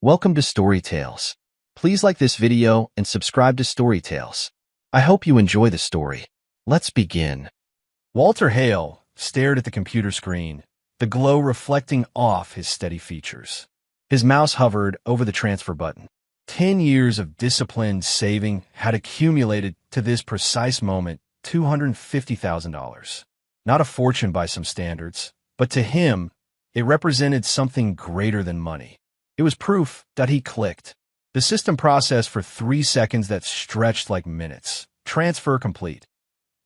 Welcome to Story Tales. Please like this video and subscribe to Story Tales. I hope you enjoy the story. Let's begin. Walter Hale stared at the computer screen, the glow reflecting off his steady features. His mouse hovered over the transfer button. 10 years of disciplined saving had accumulated to this precise moment $250,000. Not a fortune by some standards, but to him, it represented something greater than money. It was proof that he clicked. The system processed for 3 seconds that stretched like minutes. Transfer complete.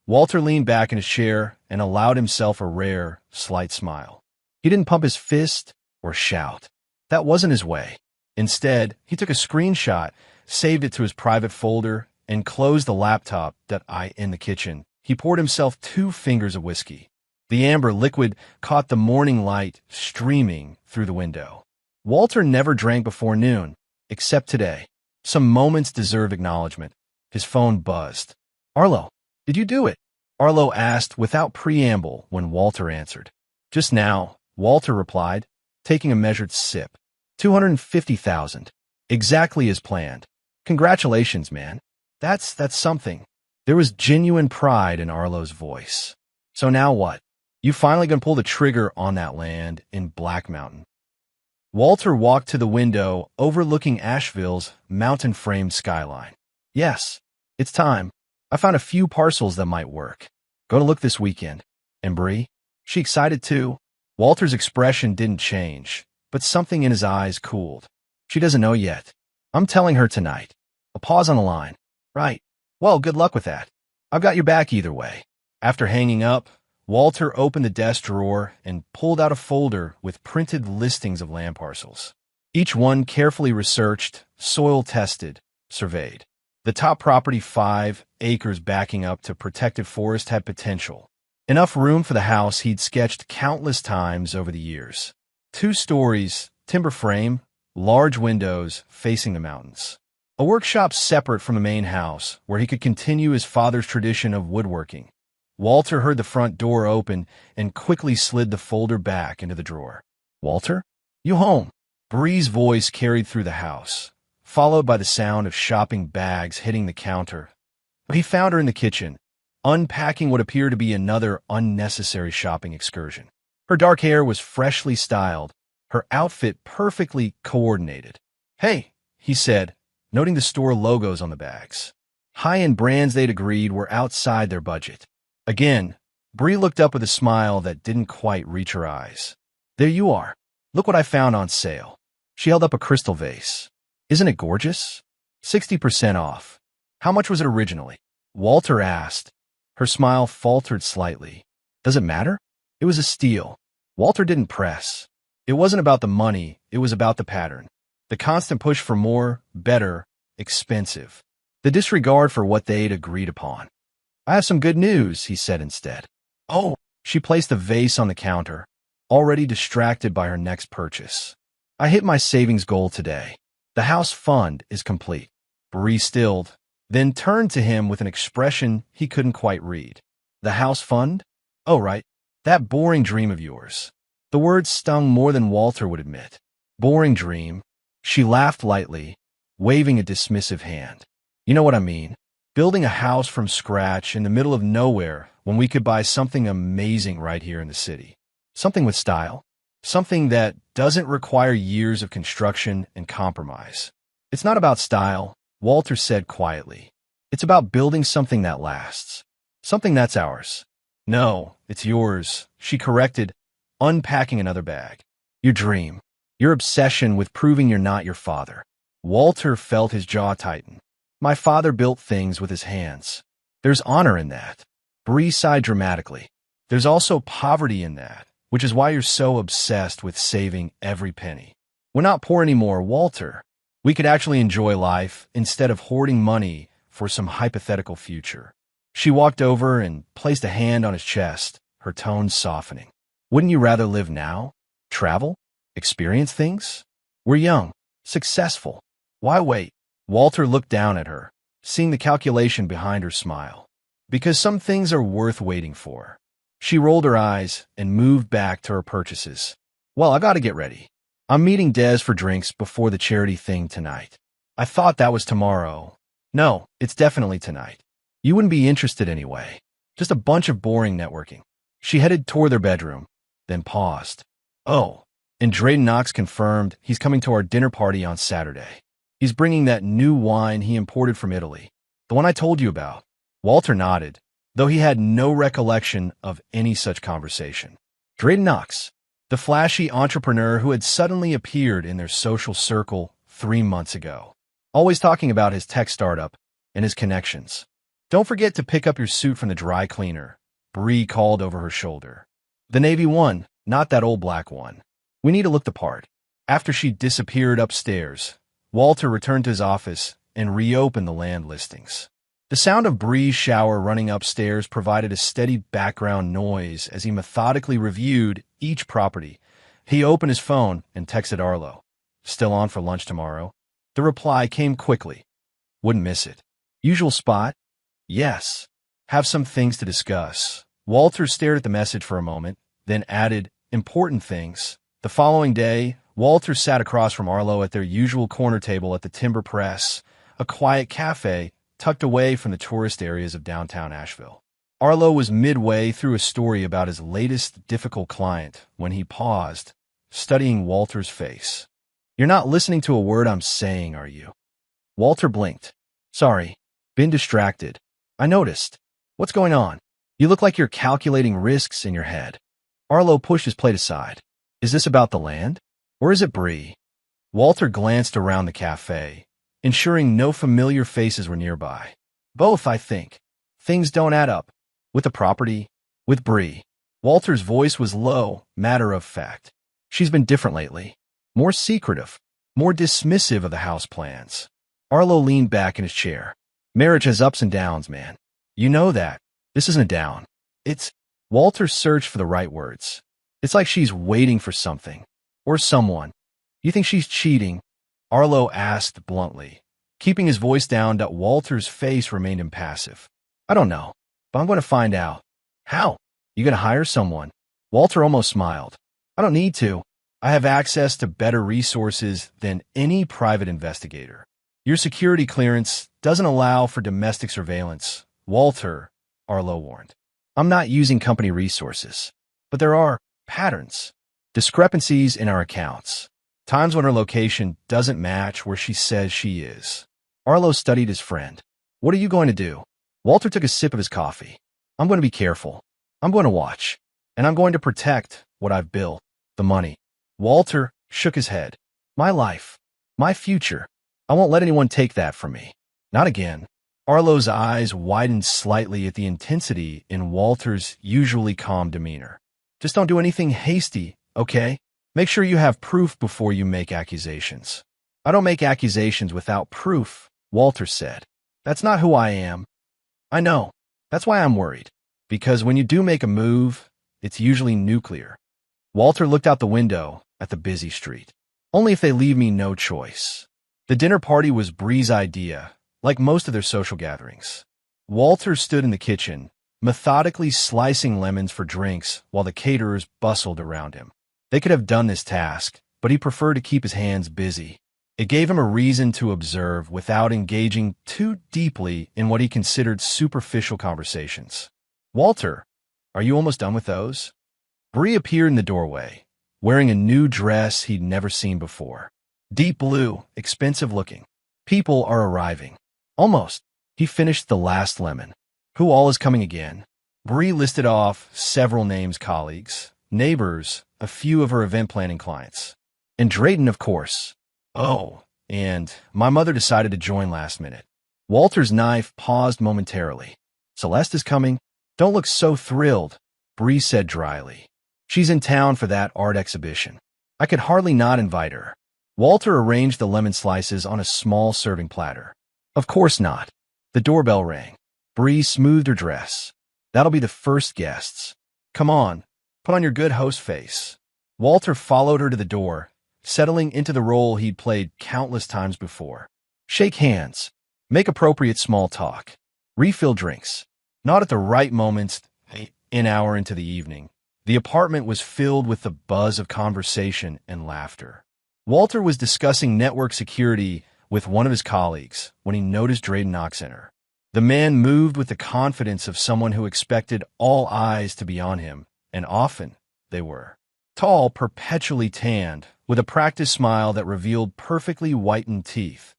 Walter leaned back in his chair and allowed himself a rare, slight smile. He didn't pump his fist or shout. That wasn't his way. Instead, he took a screenshot, saved it to his private folder, and closed the laptop in the kitchen. He poured himself 2 fingers of whiskey. The amber liquid caught the morning light streaming through the window. Walter never drank before noon, except today. Some moments deserve acknowledgement. His phone buzzed. "Arlo, did you do it?" Arlo asked without preamble when Walter answered. "Just now," Walter replied, taking a measured sip. 250,000. Exactly as planned. "Congratulations, man. That's something." There was genuine pride in Arlo's voice. "So now what? You finally gonna pull the trigger on that land in Black Mountain?" Walter walked to the window overlooking Asheville's mountain-framed skyline. "Yes, it's time. I found a few parcels that might work. Going to look this weekend." "And Bree? She excited too?" Walter's expression didn't change, but something in his eyes cooled. "She doesn't know yet. I'm telling her tonight." A pause on the line. "Right. Well, good luck with that. I've got your back either way." After hanging up, Walter opened the desk drawer and pulled out a folder with printed listings of land parcels. Each one carefully researched, soil-tested, surveyed. The top property, 5 acres backing up to protected forest, had potential. Enough room for the house he'd sketched countless times over the years. 2 stories, timber frame, large windows facing the mountains. A workshop separate from the main house, where he could continue his father's tradition of woodworking. Walter heard the front door open and quickly slid the folder back into the drawer. "Walter? You home?" Bree's voice carried through the house, followed by the sound of shopping bags hitting the counter. He found her in the kitchen, unpacking what appeared to be another unnecessary shopping excursion. Her dark hair was freshly styled, her outfit perfectly coordinated. "Hey," he said, noting the store logos on the bags. High-end brands they'd agreed were outside their budget. Again, Bree looked up with a smile that didn't quite reach her eyes. "There you are. Look what I found on sale." She held up a crystal vase. "Isn't it gorgeous? 60% off. How much was it originally?" Walter asked. Her smile faltered slightly. "Does it matter?" It was a steal. Walter didn't press. It wasn't about the money, it was about the pattern. The constant push for more, better, expensive. The disregard for what they'd agreed upon. "I have some good news," he said instead. "Oh." She placed the vase on the counter, already distracted by her next purchase. "I hit my savings goal today. The house fund is complete." Bree stilled, then turned to him with an expression he couldn't quite read. "The house fund? Oh, right. That boring dream of yours." The words stung more than Walter would admit. "Boring dream." She laughed lightly, waving a dismissive hand. "You know what I mean. Building a house from scratch in the middle of nowhere when we could buy something amazing right here in the city. Something with style. Something that doesn't require years of construction and compromise." "It's not about style," Walter said quietly. "It's about building something that lasts. Something that's ours." "No, it's yours," she corrected, unpacking another bag. "Your dream. Your obsession with proving you're not your father." Walter felt his jaw tighten. "My father built things with his hands. There's honor in that." Bree sighed dramatically. "There's also poverty in that, which is why you're so obsessed with saving every penny." "We're not poor anymore, Walter. We could actually enjoy life instead of hoarding money for some hypothetical future." She walked over and placed a hand on his chest, her tone softening. "Wouldn't you rather live now? Travel? Experience things? We're young, successful. Why wait?" Walter looked down at her, seeing the calculation behind her smile. "Because some things are worth waiting for." She rolled her eyes and moved back to her purchases. "Well, I gotta get ready. I'm meeting Des for drinks before the charity thing tonight. I thought that was tomorrow. No, it's definitely tonight. You wouldn't be interested anyway. Just a bunch of boring networking. She headed toward their bedroom, then paused. Oh, and Drayden Knox confirmed he's coming to our dinner party on Saturday. He's bringing that new wine he imported from Italy, the one I told you about. Walter nodded, though he had no recollection of any such conversation. Drayden Knox, the flashy entrepreneur who had suddenly appeared in their social circle 3 months ago, always talking about his tech startup and his connections. Don't forget to pick up your suit from the dry cleaner, Bree called over her shoulder. The navy one, not that old black one. We need to look the part. After she disappeared upstairs, Walter returned to his office and reopened the land listings. The sound of Bree's shower running upstairs provided a steady background noise as he methodically reviewed each property. He opened his phone and texted Arlo. Still on for lunch tomorrow? The reply came quickly. Wouldn't miss it. Usual spot? Yes. Have some things to discuss. Walter stared at the message for a moment, then added, important things. The following day, Walter sat across from Arlo at their usual corner table at the Timber Press, a quiet cafe tucked away from the tourist areas of downtown Asheville. Arlo was midway through a story about his latest difficult client when he paused, studying Walter's face. You're not listening to a word I'm saying, are you? Walter blinked. Sorry, been distracted. I noticed. What's going on? You look like you're calculating risks in your head. Arlo pushed his plate aside. Is this about the land? Or is it Bree? Walter glanced around the cafe, ensuring no familiar faces were nearby. Both, I think. Things don't add up. With the property, with Bree. Walter's voice was low, matter of fact. She's been different lately. More secretive, more dismissive of the house plans. Arlo leaned back in his chair. Marriage has ups and downs, man. You know that. This isn't a down. It's... Walter searched for the right words. It's like she's waiting for something. Or someone. You think she's cheating? Arlo asked bluntly, keeping his voice down that Walter's face remained impassive. I don't know, but I'm going to find out. How? You going to hire someone? Walter almost smiled. I don't need to. I have access to better resources than any private investigator. Your security clearance doesn't allow for domestic surveillance, Walter, Arlo warned. I'm not using company resources, but there are patterns, discrepancies in our accounts, times when her location doesn't match where she says she is. Arlo studied his friend. What are you going to do? Walter took a sip of his coffee. I'm going to be careful. I'm going to watch. And I'm going to protect what I've built, the money. Walter shook his head. My life. My future. I won't let anyone take that from me. Not again. Arlo's eyes widened slightly at the intensity in Walter's usually calm demeanor. Just don't do anything hasty, okay? Make sure you have proof before you make accusations. I don't make accusations without proof, Walter said. That's not who I am. I know. That's why I'm worried. Because when you do make a move, it's usually nuclear. Walter looked out the window at the busy street. Only if they leave me no choice. The dinner party was Bree's idea, like most of their social gatherings. Walter stood in the kitchen, methodically slicing lemons for drinks while the caterers bustled around him. They could have done this task, but he preferred to keep his hands busy. It gave him a reason to observe without engaging too deeply in what he considered superficial conversations. Walter, are you almost done with those? Bree appeared in the doorway, wearing a new dress he'd never seen before. Deep blue, expensive looking. People are arriving. Almost. He finished the last lemon. Who all is coming again? Bree listed off several names, colleagues, neighbors, a few of her event planning clients. And Drayden, of course. Oh, and my mother decided to join last minute. Walter's knife paused momentarily. Celeste is coming. Don't look so thrilled, Bree said dryly. She's in town for that art exhibition. I could hardly not invite her. Walter arranged the lemon slices on a small serving platter. Of course not. The doorbell rang. Bree smoothed her dress. That'll be the first guests. Come on, put on your good host face. Walter followed her to the door, settling into the role he'd played countless times before. Shake hands. Make appropriate small talk. Refill drinks. Not at the right moments, an hour into the evening. The apartment was filled with the buzz of conversation and laughter. Walter was discussing network security with one of his colleagues when he noticed Drayden Knox enter. The man moved with the confidence of someone who expected all eyes to be on him, and often they were. Tall, perpetually tanned, with a practiced smile that revealed perfectly whitened teeth.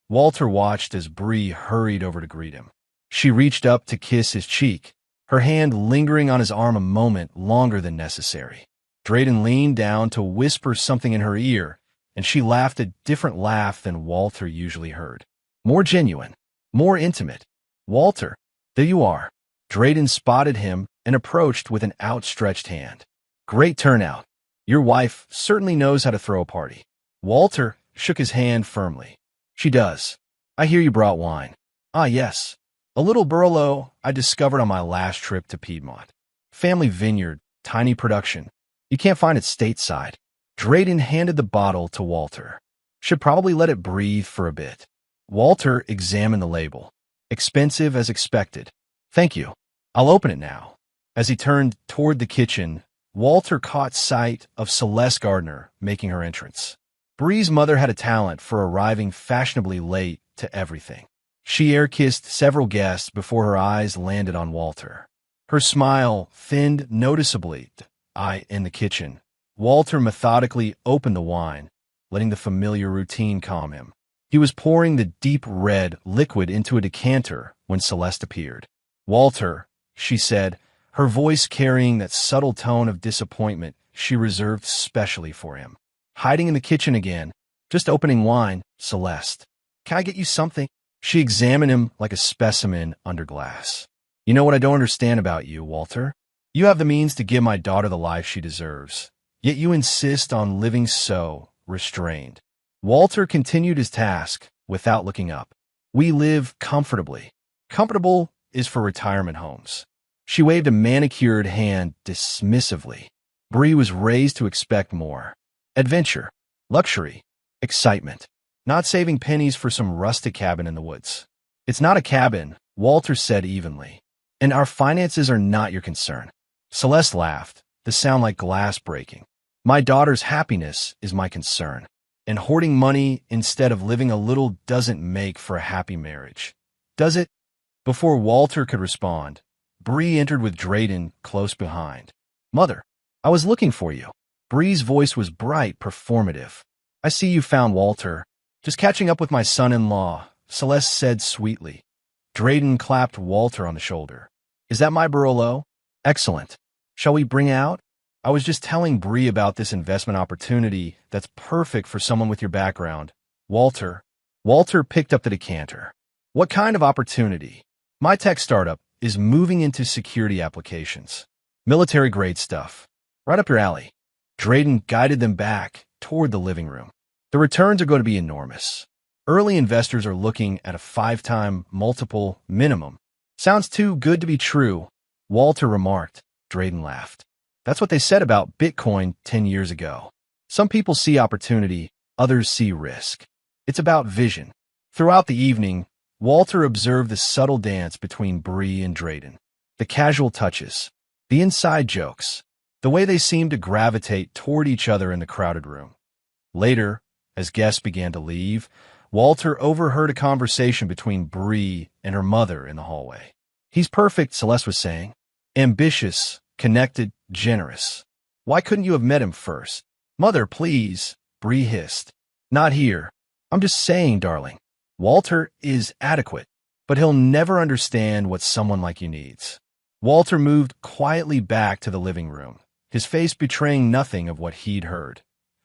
Walter watched as Bree hurried over to greet him. She reached up to kiss his cheek, her hand lingering on his arm a moment longer than necessary. Drayden leaned down to whisper something in her ear, and she laughed a different laugh than Walter usually heard. More genuine, more intimate. Walter, there you are. Drayden spotted him and approached with an outstretched hand. Great turnout. Your wife certainly knows how to throw a party. Walter shook his hand firmly. She does. I hear you brought wine. Ah, yes. A little Burlo I discovered on my last trip to Piedmont. Family vineyard, tiny production. You can't find it stateside. Drayden handed the bottle to Walter. Should probably let it breathe for a bit. Walter examined the label. Expensive as expected. Thank you. I'll open it now. As he turned toward the kitchen, Walter caught sight of Celeste Gardner making her entrance. Bree's mother had a talent for arriving fashionably late to everything. She air-kissed several guests before her eyes landed on Walter. Her smile thinned noticeably. In the kitchen, Walter methodically opened the wine, letting the familiar routine calm him. He was pouring the deep red liquid into a decanter when Celeste appeared. Walter, she said, her voice carrying that subtle tone of disappointment she reserved specially for him. Hiding in the kitchen again, just opening wine, Celeste. Can I get you something? She examined him like a specimen under glass. You know what I don't understand about you, Walter? You have the means to give my daughter the life she deserves, yet you insist on living so restrained. Walter continued his task without looking up. We live comfortably. Comfortable is for retirement homes. She waved a manicured hand dismissively. Bree was raised to expect more. Adventure, luxury, excitement. Not saving pennies for some rustic cabin in the woods. It's not a cabin, Walter said evenly. And our finances are not your concern. Celeste laughed, the sound like glass breaking. My daughter's happiness is my concern. And hoarding money instead of living a little doesn't make for a happy marriage. Does it? Before Walter could respond, Bree entered with Drayden close behind. Mother, I was looking for you. Bree's voice was bright, performative. I see you found Walter. Just catching up with my son-in-law, Celeste said sweetly. Drayden clapped Walter on the shoulder. Is that my Barolo? Excellent. Shall we bring out? I was just telling Bree about this investment opportunity that's perfect for someone with your background. Walter picked up the decanter. What kind of opportunity? My tech startup is moving into security applications. Military-grade stuff. Right up your alley. Drayden guided them back toward the living room. The returns are going to be enormous. Early investors are looking at a 5-time multiple minimum. Sounds too good to be true, Walter remarked. Drayden laughed. That's what they said about Bitcoin 10 years ago. Some people see opportunity, others see risk. It's about vision. Throughout the evening, Walter observed the subtle dance between Bree and Drayden. The casual touches, the inside jokes, the way they seemed to gravitate toward each other in the crowded room. Later, as guests began to leave, Walter overheard a conversation between Bree and her mother in the hallway. He's perfect, Celeste was saying. Ambitious, connected, generous. Why couldn't you have met him first? Mother, please, Bree hissed. Not here. I'm just saying, darling. Walter is adequate, but he'll never understand what someone like you needs. Walter moved quietly back to the living room, his face betraying nothing of what he'd heard.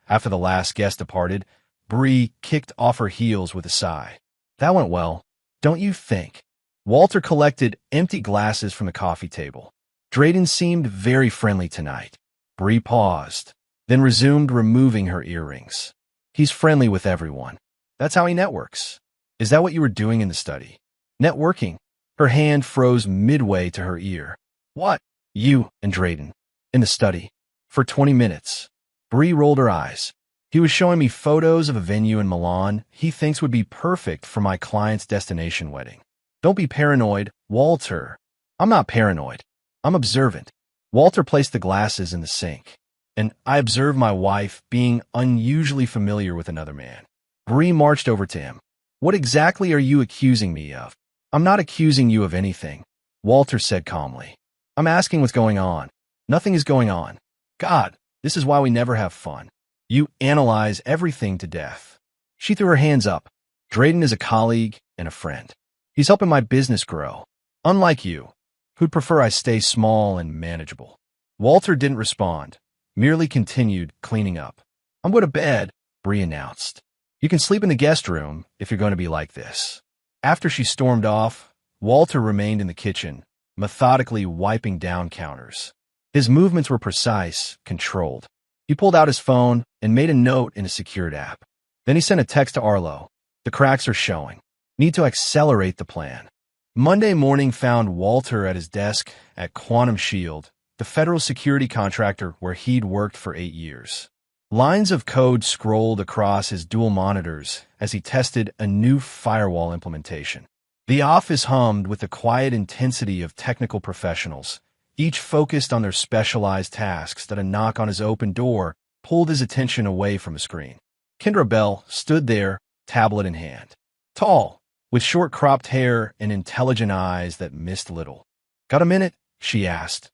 After the last guest departed, Bree kicked off her heels with a sigh. That went well, don't you think? Walter collected empty glasses from the coffee table. Drayden seemed very friendly tonight. Bree paused, then resumed removing her earrings. He's friendly with everyone. That's how he networks. Is that what you were doing in the study? Networking. Her hand froze midway to her ear. What? You and Drayden. In the study. For 20 minutes. Bree rolled her eyes. He was showing me photos of a venue in Milan he thinks would be perfect for my client's destination wedding. Don't be paranoid, Walter. I'm not paranoid. I'm observant. Walter placed the glasses in the sink. and I observed my wife being unusually familiar with another man. Bree marched over to him. What exactly are you accusing me of? I'm not accusing you of anything, Walter said calmly. I'm asking what's going on. Nothing is going on. God, this is why we never have fun. You analyze everything to death. She threw her hands up. Drayden is a colleague and a friend. He's helping my business grow. Unlike you, who'd prefer I stay small and manageable. Walter didn't respond, merely continued cleaning up. I'm going to bed, Bree announced. You can sleep in the guest room if you're going to be like this. After she stormed off, Walter remained in the kitchen, methodically wiping down counters. His movements were precise, controlled. He pulled out his phone and made a note in a secured app. Then he sent a text to Arlo. The cracks are showing. Need to accelerate the plan. Monday morning found Walter at his desk at Quantum Shield, the federal security contractor where he'd worked for 8 years. Lines of code scrolled across his dual monitors as he tested a new firewall implementation. The office hummed with the quiet intensity of technical professionals, each focused on their specialized tasks that a knock on his open door pulled his attention away from the screen. Kendra Bell stood there, tablet in hand. Tall, with short cropped hair and intelligent eyes that missed little. Got a minute? She asked.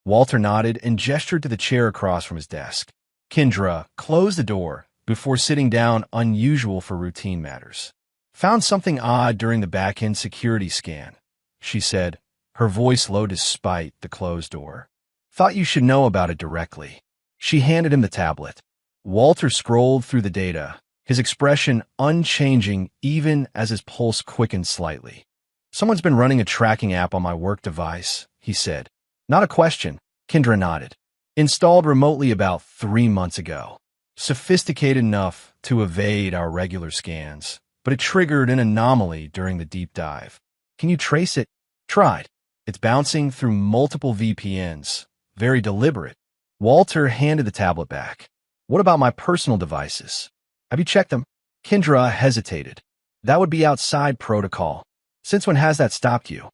Walter nodded and gestured to the chair across from his desk. Kendra closed the door before sitting down, unusual for routine matters. Found something odd during the back-end security scan, she said, her voice low despite the closed door. Thought you should know about it directly. She handed him the tablet. Walter scrolled through the data, his expression unchanging even as his pulse quickened slightly. Someone's been running a tracking app on my work device, he said. Not a question, Kendra nodded. Installed remotely about 3 months ago. Sophisticated enough to evade our regular scans, but it triggered an anomaly during the deep dive. Can you trace it? Tried. It's bouncing through multiple VPNs. Very deliberate. Walter handed the tablet back. What about my personal devices? Have you checked them? Kendra hesitated. That would be outside protocol. Since when has that stopped you?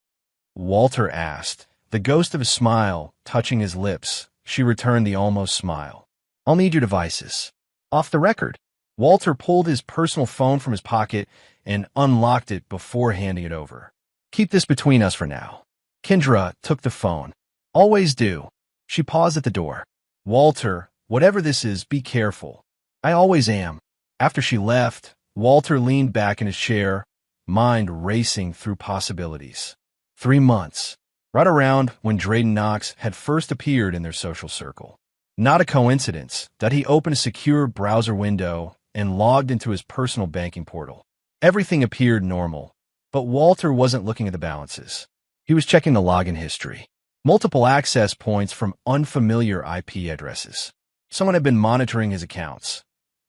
Walter asked, the ghost of a smile touching his lips. She returned the almost smile. I'll need your devices. Off the record. Walter pulled his personal phone from his pocket and unlocked it before handing it over. Keep this between us for now. Kendra took the phone. Always do. She paused at the door. Walter, whatever this is, be careful. I always am. After she left, Walter leaned back in his chair, mind racing through possibilities. 3 months. Right around when Drayden Knox had first appeared in their social circle. Not a coincidence that he opened a secure browser window and logged into his personal banking portal. Everything appeared normal, but Walter wasn't looking at the balances. He was checking the login history. Multiple access points from unfamiliar IP addresses. Someone had been monitoring his accounts.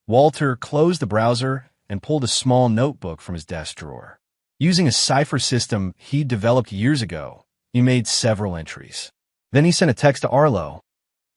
Walter closed the browser and pulled a small notebook from his desk drawer. Using a cipher system he'd developed years ago, he made several entries. Then he sent a text to Arlo.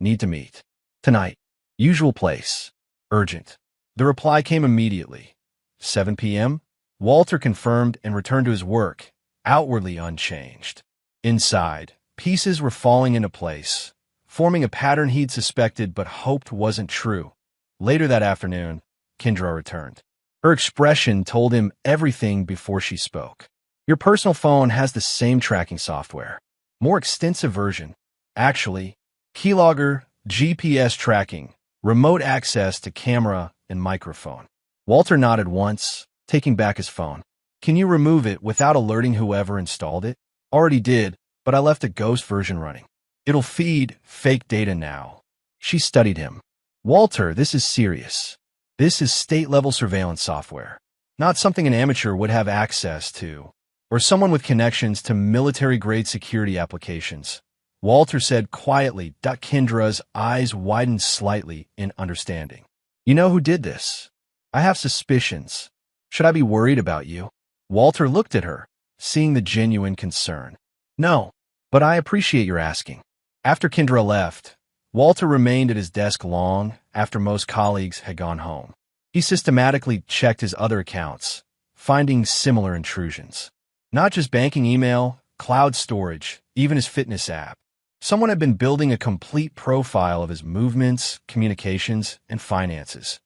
Need to meet. Tonight. Usual place. Urgent. The reply came immediately. 7 p.m.? Walter confirmed and returned to his work, outwardly unchanged. Inside, pieces were falling into place, forming a pattern he'd suspected but hoped wasn't true. Later that afternoon, Kendra returned. Her expression told him everything before she spoke. Your personal phone has the same tracking software. More extensive version. Actually, keylogger, GPS tracking, remote access to camera and microphone. Walter nodded once, taking back his phone. Can you remove it without alerting whoever installed it? Already did, but I left a ghost version running. It'll feed fake data now. She studied him. Walter, this is serious. This is state-level surveillance software. Not something an amateur would have access to, or someone with connections to military-grade security applications. Walter said quietly. Kendra's eyes widened slightly in understanding. You know who did this? I have suspicions. Should I be worried about you? Walter looked at her, seeing the genuine concern. No, but I appreciate your asking. After Kendra left, Walter remained at his desk long after most colleagues had gone home. He systematically checked his other accounts, finding similar intrusions. Not just banking email, cloud storage, even his fitness app. Someone had been building a complete profile of his movements, communications, and finances.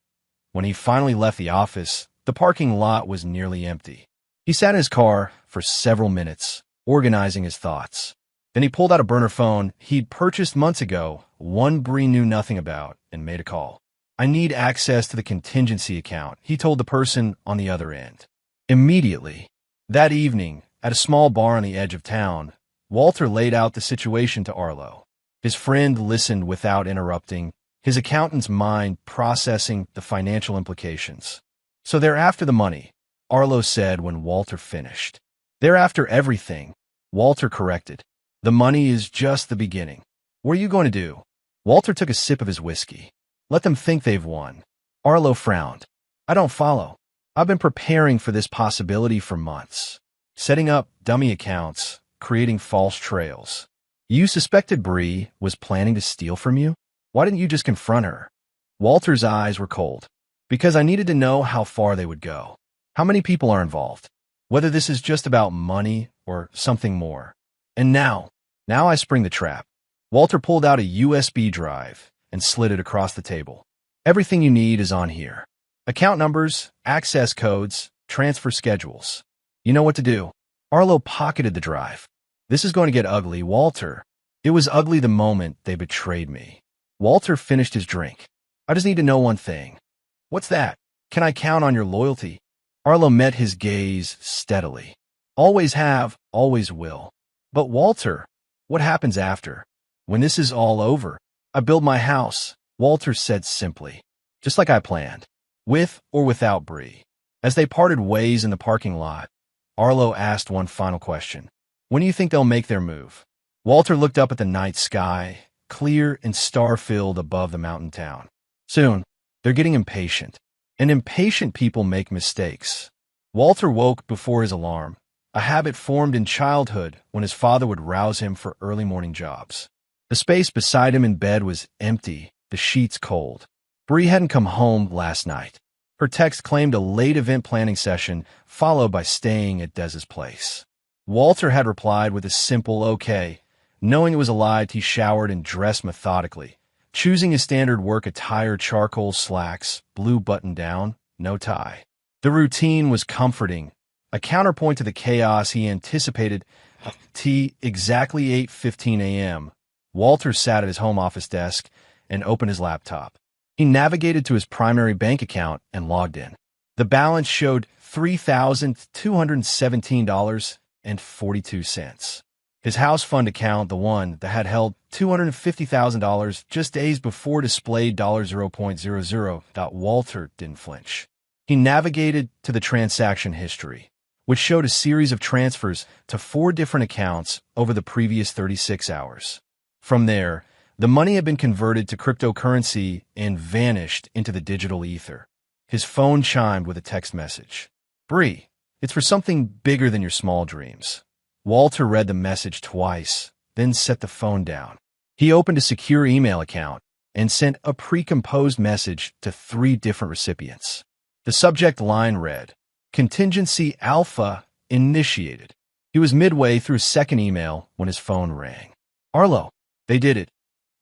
When he finally left the office, the parking lot was nearly empty. He sat in his car for several minutes, organizing his thoughts. Then he pulled out a burner phone he'd purchased months ago, one Bree knew nothing about, and made a call. "I need access to the contingency account," he told the person on the other end. Immediately. That evening, at a small bar on the edge of town, Walter laid out the situation to Arlo. His friend listened without interrupting, his accountant's mind processing the financial implications. "So they're after the money," Arlo said when Walter finished. "They're after everything," Walter corrected. "The money is just the beginning. What are you going to do?" Walter took a sip of his whiskey. "Let them think they've won." Arlo frowned. "I don't follow. I've been preparing for this possibility for months. Setting up dummy accounts, creating false trails. You suspected Bree was planning to steal from you? Why didn't you just confront her?" Walter's eyes were cold. "Because I needed to know how far they would go. How many people are involved? Whether this is just about money or something more. And now I spring the trap." Walter pulled out a USB drive and slid it across the table. "Everything you need is on here. Account numbers, access codes, transfer schedules. You know what to do." Arlo pocketed the drive. "This is going to get ugly, Walter." "It was ugly the moment they betrayed me." Walter finished his drink. "I just need to know one thing." "What's that? Can I count on your loyalty?" Arlo met his gaze steadily. "Always have, always will." "But Walter, what happens after? When this is all over?" "I build my house," Walter said simply. "Just like I planned. With or without Bree." As they parted ways in the parking lot, Arlo asked one final question. "When do you think they'll make their move?" Walter looked up at the night sky, clear and star-filled above the mountain town. "Soon. They're getting impatient. And impatient people make mistakes." Walter woke before his alarm, a habit formed in childhood when his father would rouse him for early morning jobs. The space beside him in bed was empty, the sheets cold. Bree hadn't come home last night. Her text claimed a late event planning session, followed by staying at Dez's place. Walter had replied with a simple "okay." Knowing it was a lie, he showered and dressed methodically, choosing his standard work attire: charcoal slacks, blue button-down, no tie. The routine was comforting, a counterpoint to the chaos he anticipated. Exactly 8:15 a.m., Walter sat at his home office desk and opened his laptop. He navigated to his primary bank account and logged in. The balance showed $3,217.42. His house fund account, the one that had held $250,000 just days before, displayed $0.00. Walter didn't flinch. He navigated to the transaction history, which showed a series of transfers to 4 different accounts over the previous 36 hours. From there, the money had been converted to cryptocurrency and vanished into the digital ether. His phone chimed with a text message. "Bree, it's for something bigger than your small dreams." Walter read the message twice, then set the phone down. He opened a secure email account and sent a pre-composed message to 3 different recipients. The subject line read, "Contingency Alpha initiated." He was midway through his second email when his phone rang. "Arlo, they did it,"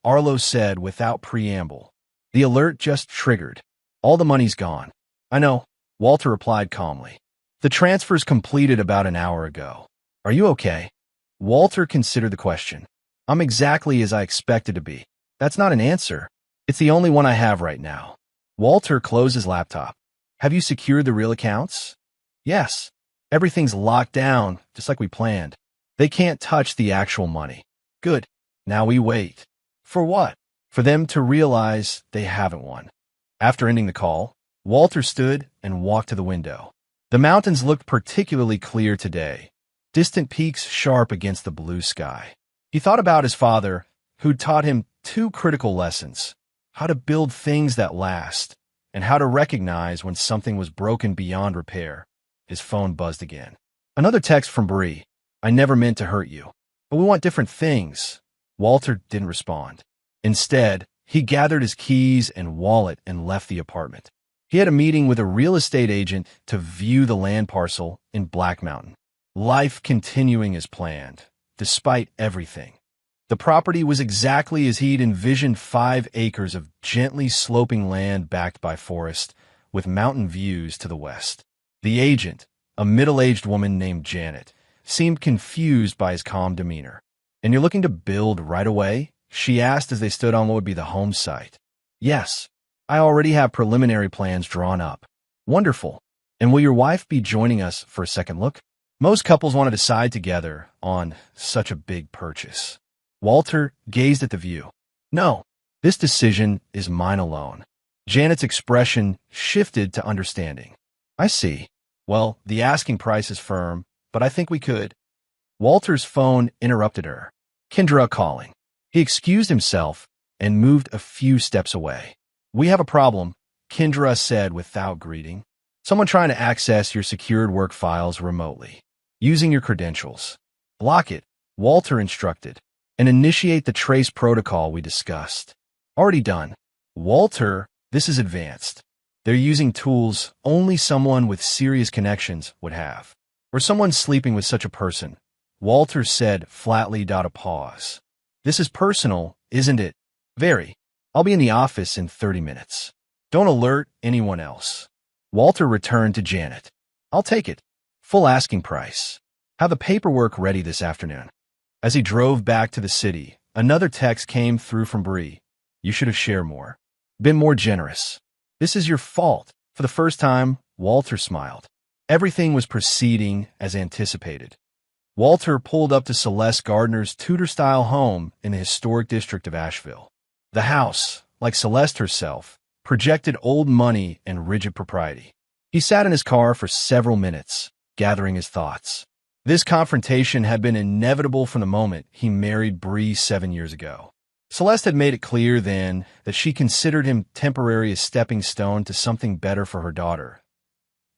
Arlo said without preamble. "The alert just triggered. All the money's gone." "I know," Walter replied calmly. "The transfer's completed about an hour ago. Are you okay?" Walter considered the question. "I'm exactly as I expected to be." "That's not an answer. It's the only one I have right now." Walter closed his laptop. "Have you secured the real accounts?" "Yes. Everything's locked down, just like we planned. They can't touch the actual money." "Good. Now we wait." "For what?" "For them to realize they haven't won." After ending the call, Walter stood and walked to the window. The mountains looked particularly clear today, distant peaks sharp against the blue sky. He thought about his father, who'd taught him 2 critical lessons: how to build things that last, and how to recognize when something was broken beyond repair. His phone buzzed again. Another text from Bree. "I never meant to hurt you, but we want different things." Walter didn't respond. Instead, he gathered his keys and wallet and left the apartment. He had a meeting with a real estate agent to view the land parcel in Black Mountain. Life continuing as planned, despite everything. The property was exactly as he'd envisioned, 5 acres of gently sloping land backed by forest, with mountain views to the west. The agent, a middle-aged woman named Janet, seemed confused by his calm demeanor. "And you're looking to build right away?" she asked as they stood on what would be the home site. "Yes. I already have preliminary plans drawn up." "Wonderful. And will your wife be joining us for a second look?" Most couples want to decide together on such a big purchase. Walter gazed at the view. "No, this decision is mine alone." Janet's expression shifted to understanding. "I see. Well, the asking price is firm, but I think we could." Walter's phone interrupted her. Kendra calling. He excused himself and moved a few steps away. "We have a problem," Kendra said without greeting. "Someone trying to access your secured work files remotely, using your credentials." "Block it," Walter instructed, "and initiate the trace protocol we discussed." "Already done." "Walter, this is advanced. They're using tools only someone with serious connections would have. Or someone sleeping with such a person," Walter said flatly. A pause. "This is personal, isn't it?" "Very. I'll be in the office in 30 minutes. Don't alert anyone else." Walter returned to Janet. "I'll take it. Full asking price. Have the paperwork ready this afternoon." As he drove back to the city, another text came through from Bree. "You should have shared more. Been more generous." "This is your fault." For the first time, Walter smiled. Everything was proceeding as anticipated. Walter pulled up to Celeste Gardner's Tudor-style home in the historic district of Asheville. The house, like Celeste herself, projected old money and rigid propriety. He sat in his car for several minutes, gathering his thoughts. This confrontation had been inevitable from the moment he married Bree 7 years ago. Celeste had made it clear then that she considered him temporary, a stepping stone to something better for her daughter.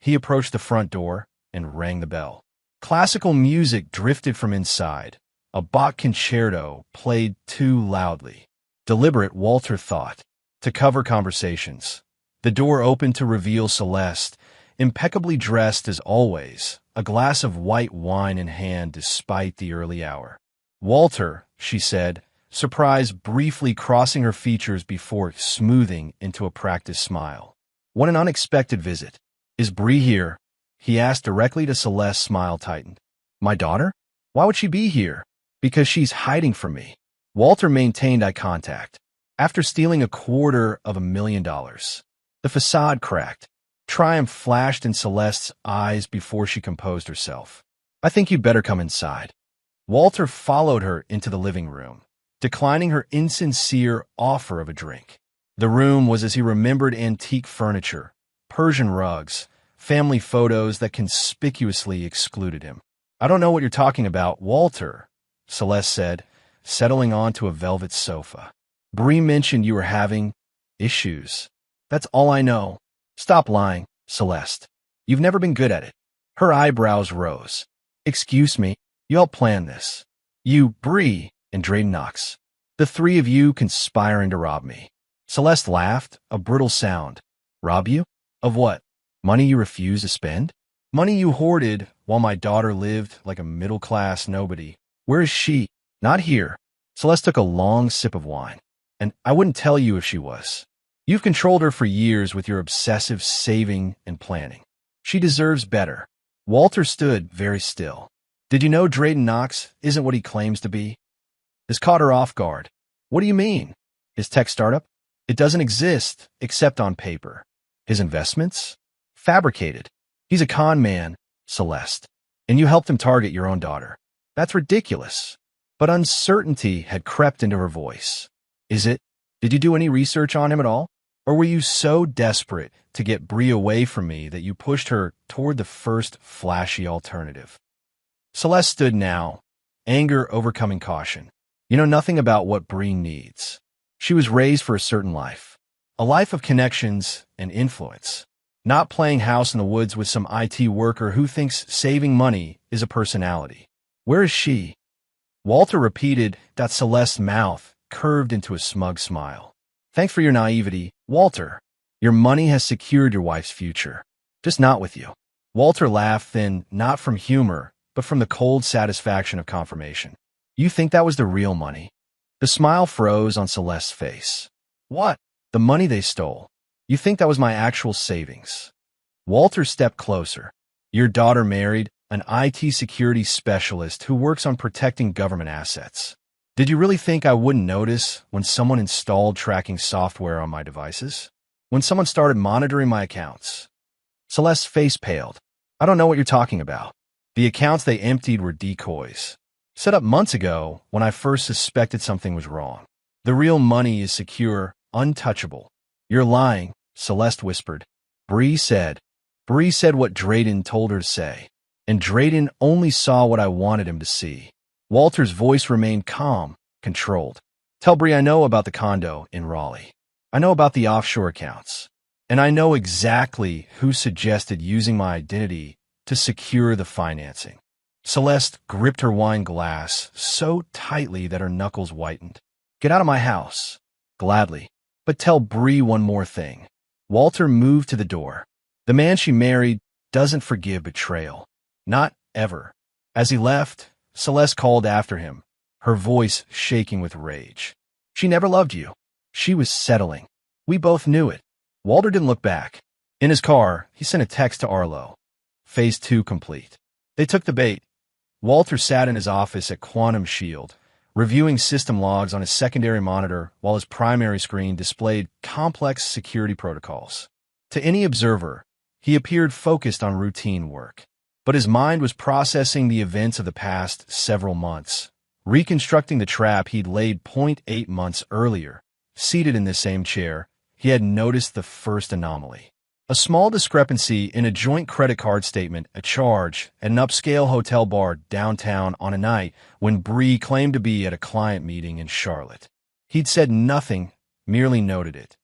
He approached the front door and rang the bell. Classical music drifted from inside. A Bach concerto played too loudly. Deliberate, Walter thought, to cover conversations. The door opened to reveal Celeste, impeccably dressed as always, a glass of white wine in hand despite the early hour. "Walter," she said, surprise briefly crossing her features before smoothing into a practiced smile. "What an unexpected visit. Is Bree here?" he asked directly to Celeste's smile tightened. "My daughter? Why would she be here?" "Because she's hiding from me." Walter maintained eye contact. "After stealing $250,000. The facade cracked. Triumph flashed in Celeste's eyes before she composed herself. "I think you'd better come inside." Walter followed her into the living room, declining her insincere offer of a drink. The room was as he remembered: antique furniture, Persian rugs, family photos that conspicuously excluded him. "I don't know what you're talking about, Walter," Celeste said, settling onto a velvet sofa. "Bree mentioned you were having issues. That's all I know." "Stop lying, Celeste. You've never been good at it." Her eyebrows rose. "Excuse me, you helped plan this. You, Bree, and Drayden Knox. The 3 of you conspiring to rob me." Celeste laughed, a brittle sound. "Rob you? Of what? Money you refused to spend? Money you hoarded while my daughter lived like a middle-class nobody. Where is she?" "Not here." Celeste took a long sip of wine. "And I wouldn't tell you if she was. You've controlled her for years with your obsessive saving and planning. She deserves better." Walter stood very still. "Did you know Drayden Knox isn't what he claims to be?" This caught her off guard. "What do you mean?" "His tech startup? It doesn't exist except on paper. His investments? Fabricated. He's a con man, Celeste. And you helped him target your own daughter. That's ridiculous." But uncertainty had crept into her voice. "Is it? Did you do any research on him at all? Or were you so desperate to get Bree away from me that you pushed her toward the first flashy alternative?" Celeste stood now, anger overcoming caution. "You know nothing about what Bree needs. She was raised for a certain life. A life of connections and influence. Not playing house in the woods with some IT worker who thinks saving money is a personality. Where is she?" Walter repeated that. Celeste's mouth curved into a smug smile. "Thanks for your naivety, Walter. Your money has secured your wife's future. Just not with you." Walter laughed, then not from humor, but from the cold satisfaction of confirmation. "You think that was the real money? The smile froze on Celeste's face. What? The money they stole. You think that was my actual savings? Walter stepped closer. Your daughter married an IT security specialist who works on protecting government assets. Did you really think I wouldn't notice when someone installed tracking software on my devices? When someone started monitoring my accounts? Celeste's face paled. I don't know what you're talking about. The accounts they emptied were decoys. Set up months ago when I first suspected something was wrong. The real money is secure, untouchable. You're lying, Celeste whispered. Bree said what Drayden told her to say. And Drayden only saw what I wanted him to see. Walter's voice remained calm, controlled. Tell Bree I know about the condo in Raleigh. I know about the offshore accounts. And I know exactly who suggested using my identity to secure the financing. Celeste gripped her wine glass so tightly that her knuckles whitened. Get out of my house. Gladly. But tell Bree one more thing. Walter moved to the door. The man she married doesn't forgive betrayal. Not ever. As he left, Celeste called after him, her voice shaking with rage. She never loved you. She was settling. We both knew it. Walter didn't look back. In his car, he sent a text to Arlo. Phase 2 complete. They took the bait. Walter sat in his office at Quantum Shield, reviewing system logs on his secondary monitor while his primary screen displayed complex security protocols. To any observer, he appeared focused on routine work. But his mind was processing the events of the past several months, reconstructing the trap he'd laid 0.8 months earlier. Seated in this same chair, he had noticed the first anomaly. A small discrepancy in a joint credit card statement, a charge at an upscale hotel bar downtown on a night when Bree claimed to be at a client meeting in Charlotte. He'd said nothing, merely noted it.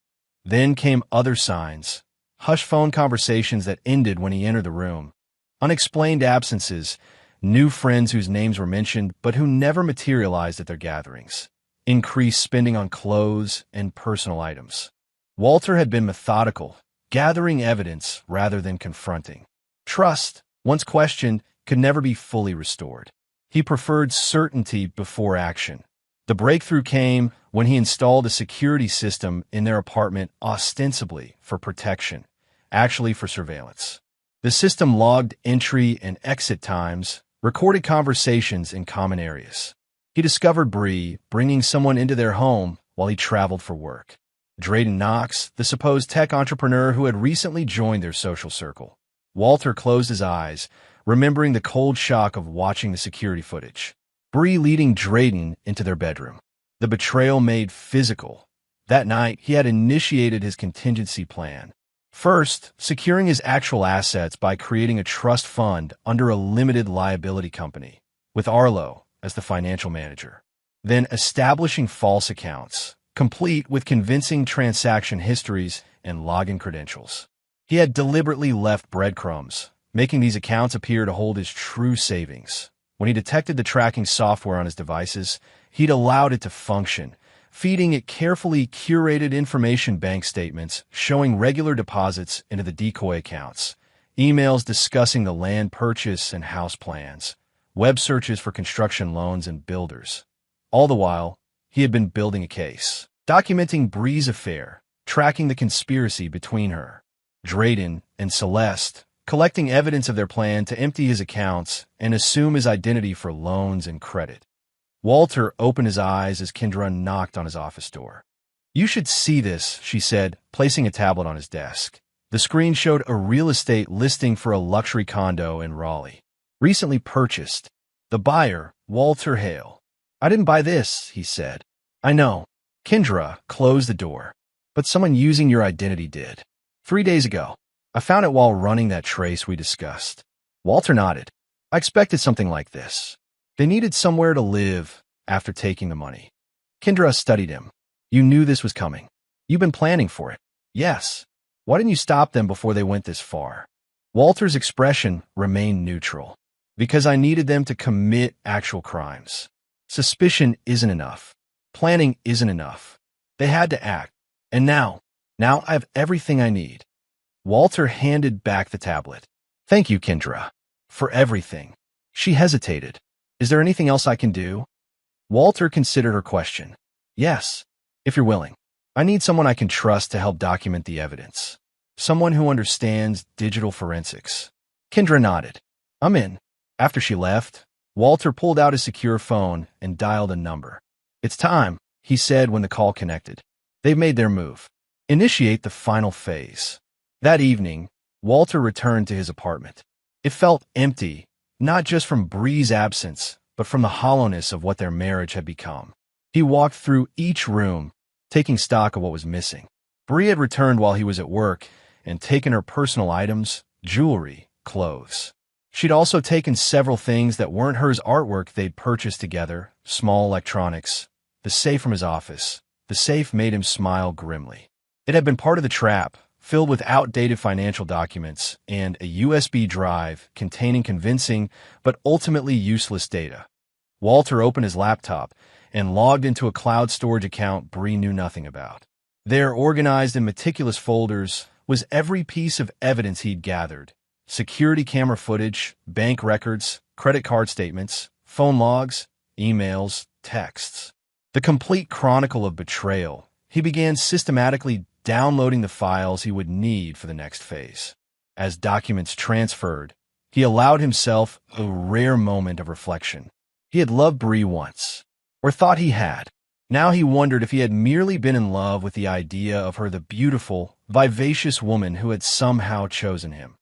Then came other signs, hush phone conversations that ended when he entered the room, unexplained absences, new friends whose names were mentioned but who never materialized at their gatherings, increased spending on clothes and personal items. Walter had been methodical, gathering evidence rather than confronting. Trust, once questioned, could never be fully restored. He preferred certainty before action. The breakthrough came when he installed a security system in their apartment ostensibly for protection, actually for surveillance. The system logged entry and exit times, recorded conversations in common areas. He discovered Bree bringing someone into their home while he traveled for work. Drayden Knox, the supposed tech entrepreneur who had recently joined their social circle. Walter closed his eyes, remembering the cold shock of watching the security footage. Bree leading Drayden into their bedroom. The betrayal made physical. That night, he had initiated his contingency plan. First, securing his actual assets by creating a trust fund under a limited liability company, with Arlo as the financial manager. Then establishing false accounts, complete with convincing transaction histories and login credentials. He had deliberately left breadcrumbs, making these accounts appear to hold his true savings. When he detected the tracking software on his devices, he'd allowed it to function, feeding it carefully curated information bank statements showing regular deposits into the decoy accounts, emails discussing the land purchase and house plans, web searches for construction loans and builders. All the while, he had been building a case, documenting Bree's affair, tracking the conspiracy between her, Drayden, and Celeste, collecting evidence of their plan to empty his accounts and assume his identity for loans and credit. Walter opened his eyes as Kendra knocked on his office door. You should see this, she said, placing a tablet on his desk. The screen showed a real estate listing for a luxury condo in Raleigh. Recently purchased. The buyer, Walter Hale. I didn't buy this, he said. I know. Kendra closed the door. But someone using your identity did. 3 days ago. I found it while running that trace we discussed. Walter nodded. I expected something like this. They needed somewhere to live after taking the money. Kendra studied him. You knew this was coming. You've been planning for it. Yes. Why didn't you stop them before they went this far? Walter's expression remained neutral. Because I needed them to commit actual crimes. Suspicion isn't enough. Planning isn't enough. They had to act. And now I have everything I need. Walter handed back the tablet. Thank you, Kendra, for everything. She hesitated. Is there anything else I can do? Walter considered her question. Yes, if you're willing. I need someone I can trust to help document the evidence. Someone who understands digital forensics. Kendra nodded. I'm in. After she left, Walter pulled out his secure phone and dialed a number. It's time, he said when the call connected. They've made their move. Initiate the final phase. That evening, Walter returned to his apartment. It felt empty, not just from Bree's absence, but from the hollowness of what their marriage had become. He walked through each room, taking stock of what was missing. Bree had returned while he was at work and taken her personal items, jewelry, clothes. She'd also taken several things that weren't hers artwork they'd purchased together, small electronics, the safe from his office. The safe made him smile grimly. It had been part of the trap, filled with outdated financial documents and a USB drive containing convincing but ultimately useless data. Walter opened his laptop and logged into a cloud storage account Bree knew nothing about. There, organized in meticulous folders, was every piece of evidence he'd gathered: security camera footage, bank records, credit card statements, phone logs, emails, texts. The complete chronicle of betrayal. He began systematically downloading the files he would need for the next phase. As documents transferred, he allowed himself a rare moment of reflection. He had loved Bree once, or thought he had. Now he wondered if he had merely been in love with the idea of her, the beautiful, vivacious woman who had somehow chosen him.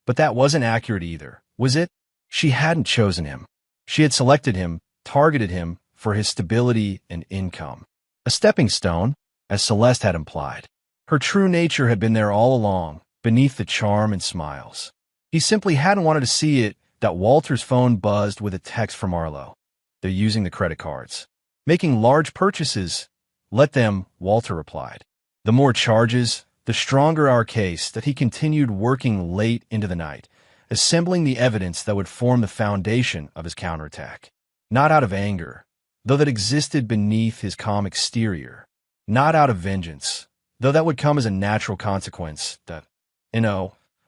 But that wasn't accurate either, was it? She hadn't chosen him. She had selected him, targeted him for his stability and income. A stepping stone, as Celeste had implied. Her true nature had been there all along, beneath the charm and smiles. He simply hadn't wanted to see it. That Walter's phone buzzed with a text from Arlo. They're using the credit cards. Making large purchases. Let them, Walter replied. The more charges, the stronger our case. That he continued working late into the night, assembling the evidence that would form the foundation of his counterattack. Not out of anger, though that existed beneath his calm exterior. Not out of vengeance, though that would come as a natural consequence.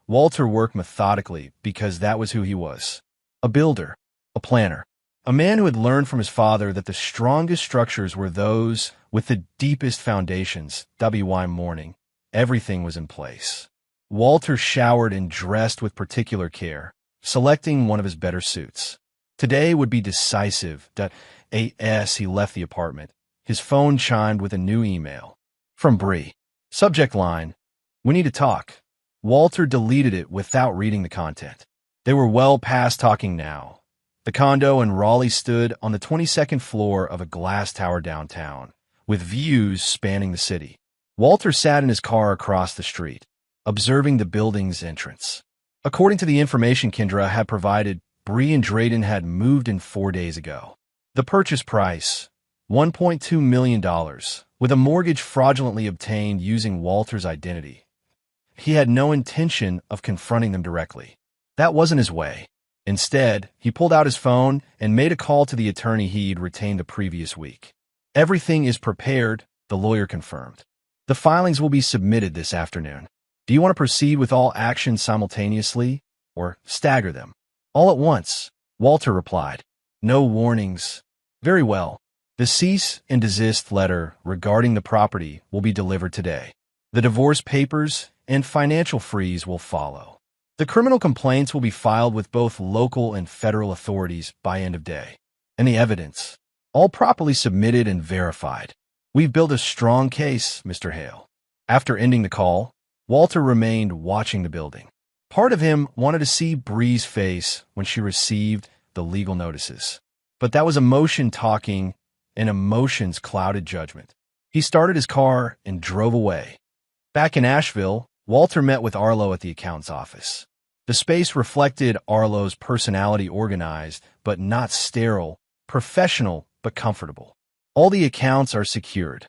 Walter worked methodically because that was who he was. A builder, a planner, a man who had learned from his father that the strongest structures were those with the deepest foundations. Morning, everything was in place. Walter showered and dressed with particular care, selecting one of his better suits. Today would be decisive. As he left the apartment, his phone chimed with a new email. From Bree. Subject line: we need to talk. Walter deleted it without reading the content. They were well past talking now. The condo in Raleigh stood on the 22nd floor of a glass tower downtown, with views spanning the city. Walter sat in his car across the street, observing the building's entrance. According to the information Kendra had provided, Bree and Drayden had moved in 4 days ago. The purchase price, $1.2 million, with a mortgage fraudulently obtained using Walter's identity. He had no intention of confronting them directly. That wasn't his way. Instead, he pulled out his phone and made a call to the attorney he'd retained the previous week. Everything is prepared, the lawyer confirmed. The filings will be submitted this afternoon. Do you want to proceed with all actions simultaneously, or stagger them? All at once, Walter replied. No warnings. Very well. The cease and desist letter regarding the property will be delivered today. The divorce papers and financial freeze will follow. The criminal complaints will be filed with both local and federal authorities by end of day. And the evidence, all properly submitted and verified. We've built a strong case, Mr. Hale. After ending the call, Walter remained watching the building. Part of him wanted to see Bree's face when she received the legal notices. But that was emotion talking, and emotions clouded judgment. He started his car and drove away. Back in Asheville, Walter met with Arlo at the accountant's office. The space reflected Arlo's personality: organized, but not sterile, professional, but comfortable. All the accounts are secured,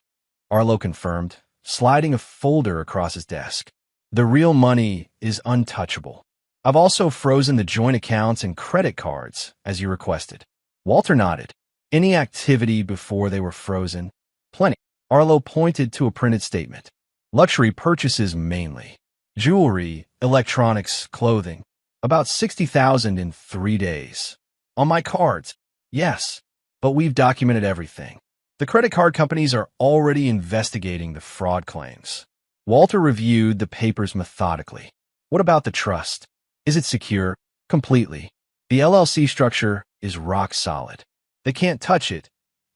Arlo confirmed, sliding a folder across his desk. The real money is untouchable. I've also frozen the joint accounts and credit cards, as you requested. Walter nodded. Any activity before they were frozen? Plenty. Arlo pointed to a printed statement. Luxury purchases mainly. Jewelry, electronics, clothing. About $60,000 in 3 days. On my cards. Yes, but we've documented everything. The credit card companies are already investigating the fraud claims. Walter reviewed the papers methodically. What about the trust? Is it secure? Completely. The LLC structure is rock solid. They can't touch it,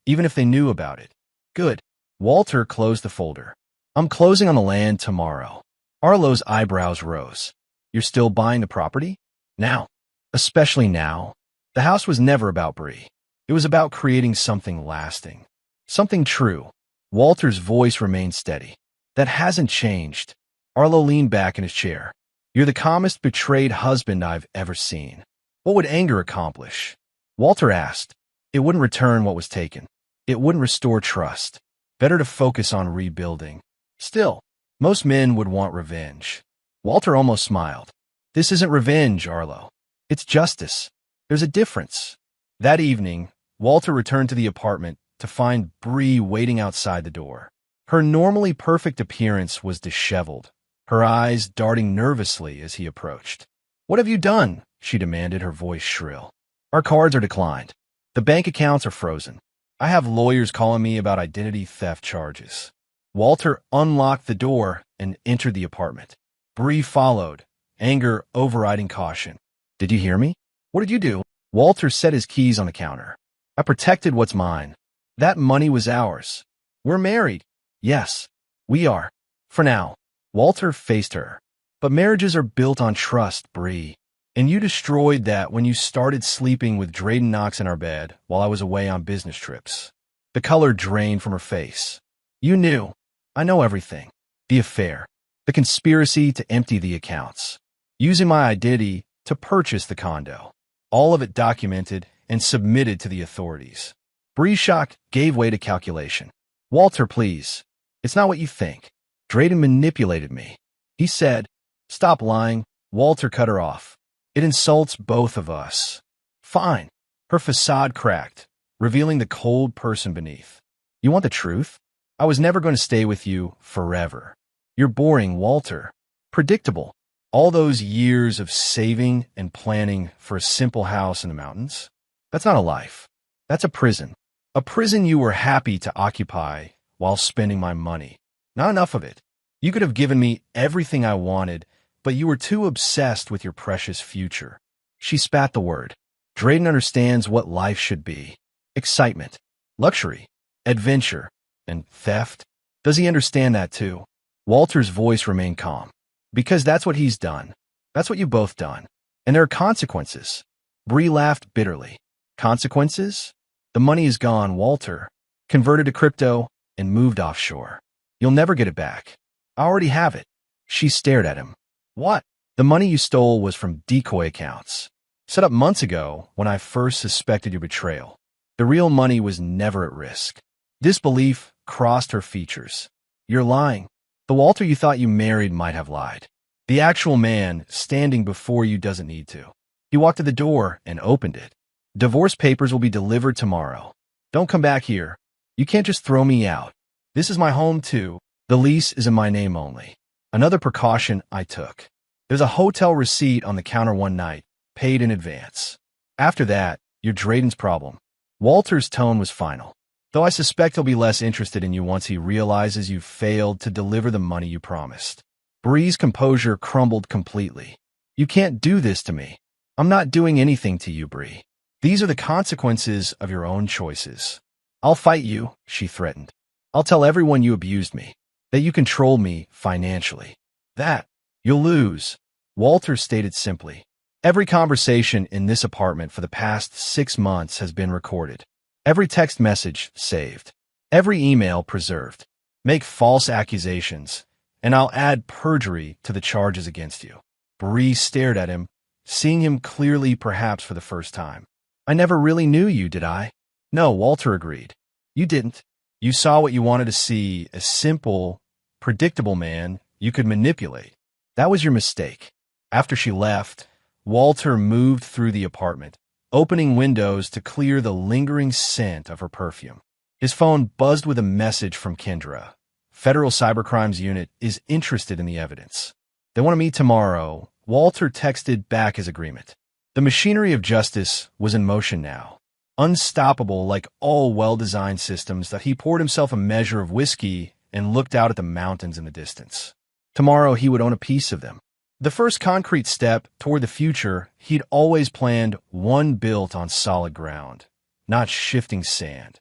even if they knew about it. Good. Walter closed the folder. I'm closing on the land tomorrow. Arlo's eyebrows rose. You're still buying the property? Now. Especially now. The house was never about Bree. It was about creating something lasting. Something true. Walter's voice remained steady. That hasn't changed. Arlo leaned back in his chair. You're the calmest betrayed husband I've ever seen. What would anger accomplish? Walter asked. It wouldn't return what was taken. It wouldn't restore trust. Better to focus on rebuilding. Still, most men would want revenge. Walter almost smiled. This isn't revenge, Arlo. It's justice. There's a difference. That evening, Walter returned to the apartment to find Bree waiting outside the door. Her normally perfect appearance was disheveled, her eyes darting nervously as he approached. What have you done? She demanded, her voice shrill. Our cards are declined. The bank accounts are frozen. I have lawyers calling me about identity theft charges. Walter unlocked the door and entered the apartment. Bree followed, anger overriding caution. Did you hear me? What did you do? Walter set his keys on the counter. I protected what's mine. That money was ours. We're married. Yes, we are. For now. Walter faced her. But marriages are built on trust, Bree. And you destroyed that when you started sleeping with Drayden Knox in our bed while I was away on business trips. The color drained from her face. You knew. I know everything. The affair. The conspiracy to empty the accounts. Using my identity to purchase the condo. All of it documented and submitted to the authorities. Bree's shock gave way to calculation. Walter, please. It's not what you think. Drayden manipulated me. He said, stop lying. Walter cut her off. It insults both of us. Fine. Her facade cracked, revealing the cold person beneath. You want the truth? I was never going to stay with you forever. You're boring, Walter. Predictable. All those years of saving and planning for a simple house in the mountains? That's not a life. That's a prison. A prison you were happy to occupy while spending my money. Not enough of it. You could have given me everything I wanted, but you were too obsessed with your precious future. She spat the word. Drayden understands what life should be. Excitement, luxury, adventure, and theft. Does he understand that too? Walter's voice remained calm. Because that's what he's done. That's what you both done. And there are consequences. Bree laughed bitterly. Consequences? The money is gone, Walter. Converted to crypto and moved offshore. You'll never get it back. I already have it. She stared at him. What? The money you stole was from decoy accounts. Set up months ago when I first suspected your betrayal. The real money was never at risk. Disbelief crossed her features. You're lying. The Walter you thought you married might have lied. The actual man standing before you doesn't need to. He walked to the door and opened it. Divorce papers will be delivered tomorrow. Don't come back here. You can't just throw me out. This is my home too. The lease is in my name only. Another precaution I took. There's a hotel receipt on the counter one night, paid in advance. After that, you're Drayden's problem. Walter's tone was final. Though I suspect he'll be less interested in you once he realizes you've failed to deliver the money you promised. Bree's composure crumbled completely. You can't do this to me. I'm not doing anything to you, Bree. These are the consequences of your own choices. I'll fight you, she threatened. I'll tell everyone you abused me, that you controlled me financially. That, you'll lose. Walter stated simply. Every conversation in this apartment for the past 6 months has been recorded. Every text message saved. Every email preserved. Make false accusations, and I'll add perjury to the charges against you. Bree stared at him, seeing him clearly perhaps for the first time. I never really knew you, did I? No, Walter agreed. You didn't. You saw what you wanted to see, a simple, predictable man you could manipulate. That was your mistake. After she left, Walter moved through the apartment, opening windows to clear the lingering scent of her perfume. His phone buzzed with a message from Kendra. Federal Cybercrimes Unit is interested in the evidence. They want to meet tomorrow. Walter texted back his agreement. The machinery of justice was in motion now. Unstoppable like all well-designed systems, that he poured himself a measure of whiskey and looked out at the mountains in the distance. Tomorrow he would own a piece of them. The first concrete step toward the future he'd always planned, one built on solid ground, not shifting sand.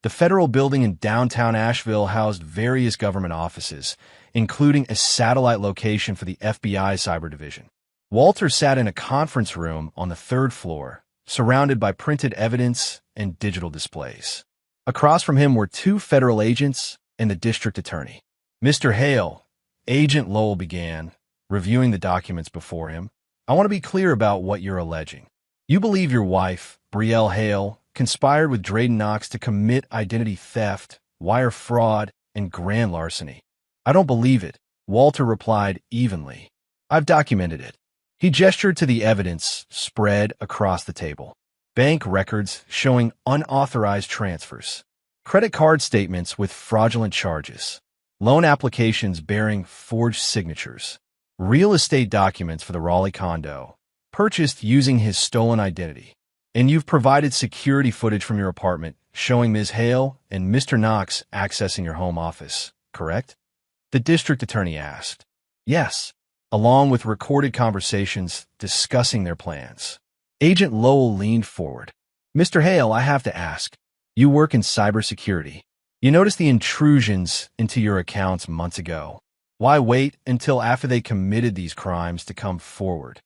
The federal building in downtown Asheville housed various government offices, including a satellite location for the FBI Cyber Division. Walter sat in a conference room on the third floor, surrounded by printed evidence and digital displays. Across from him were two federal agents and the district attorney. "Mr. Hale," Agent Lowell began, reviewing the documents before him, "I want to be clear about what you're alleging. You believe your wife, Betrayal Hale, conspired with Drayden Knox to commit identity theft, wire fraud, and grand larceny." "I don't believe it," Walter replied evenly. "I've documented it." He gestured to the evidence spread across the table. Bank records showing unauthorized transfers, credit card statements with fraudulent charges, loan applications bearing forged signatures, real estate documents for the Raleigh condo, purchased using his stolen identity. "And you've provided security footage from your apartment showing Ms. Hale and Mr. Knox accessing your home office, correct?" the district attorney asked. "Yes," along with recorded conversations discussing their plans. Agent Lowell leaned forward. "Mr. Hale, I have to ask. You work in cybersecurity. You noticed the intrusions into your accounts months ago. Why wait until after they committed these crimes to come forward?"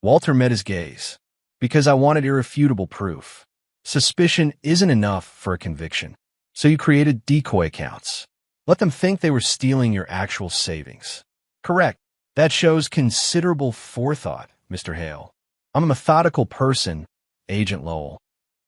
Walter met his gaze. "Because I wanted irrefutable proof. Suspicion isn't enough for a conviction. So you created decoy accounts. Let them think they were stealing your actual savings." "Correct. That shows considerable forethought, Mr. Hale. I'm a methodical person, Agent Lowell."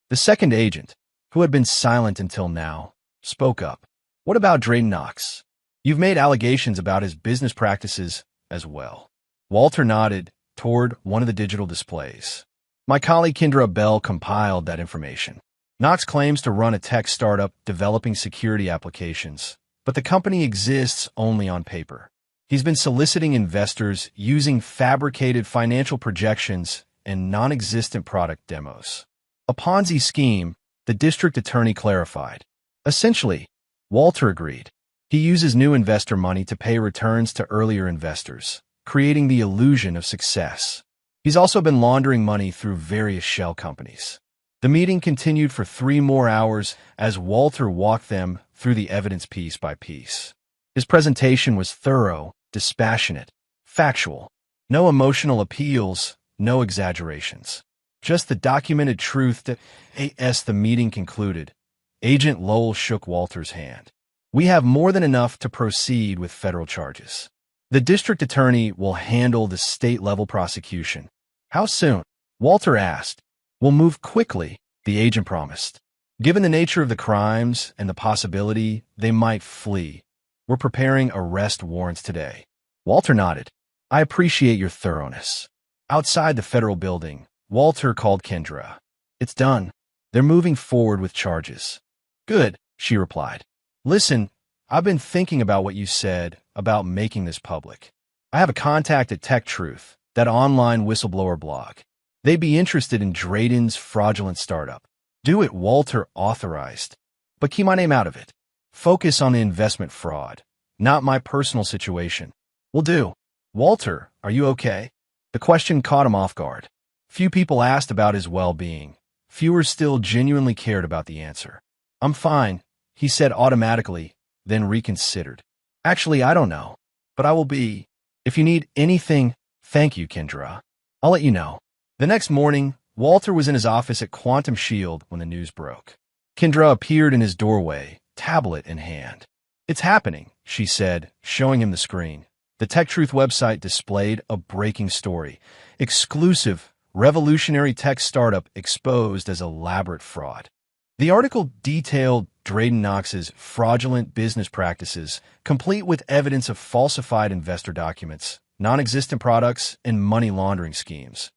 The second agent, who had been silent until now, spoke up. "What about Drayden Knox? You've made allegations about his business practices as well." Walter nodded toward one of the digital displays. "My colleague Kendra Bell compiled that information. Knox claims to run a tech startup developing security applications, but the company exists only on paper. He's been soliciting investors using fabricated financial projections and non-existent product demos. A Ponzi scheme, the district attorney clarified. "Essentially," Walter agreed. "He uses new investor money to pay returns to earlier investors, creating the illusion of success. He's also been laundering money through various shell companies." The meeting continued for 3 more hours as Walter walked them through the evidence piece by piece. His presentation was thorough, dispassionate, factual. No emotional appeals, no exaggerations. Just the documented truth that, as the meeting concluded, Agent Lowell shook Walter's hand. "We have more than enough to proceed with federal charges. The district attorney will handle the state-level prosecution." "How soon?" Walter asked. "We'll move quickly," the agent promised. "Given the nature of the crimes and the possibility they might flee, we're preparing arrest warrants today." Walter nodded. "I appreciate your thoroughness." Outside the federal building, Walter called Kendra. "It's done. They're moving forward with charges." "Good," she replied. "Listen, I've been thinking about what you said about making this public. I have a contact at Tech Truth, that online whistleblower blog. They'd be interested in Drayden's fraudulent startup. Do it," Walter authorized. "But keep my name out of it. Focus on the investment fraud, not my personal situation." "Will do." "Walter, are you okay?" The question caught him off guard. Few people asked about his well-being. Fewer still genuinely cared about the answer. "I'm fine," he said automatically, then reconsidered. "Actually, I don't know. But I will be. If you need anything, thank you, Kendra. I'll let you know." The next morning, Walter was in his office at Quantum Shield when the news broke. Kendra appeared in his doorway, tablet in hand. "It's happening," she said, showing him the screen. The Tech Truth website displayed a breaking story. Exclusive, revolutionary tech startup exposed as elaborate fraud. The article detailed Drayden Knox's fraudulent business practices, complete with evidence of falsified investor documents, non-existent products, and money laundering schemes.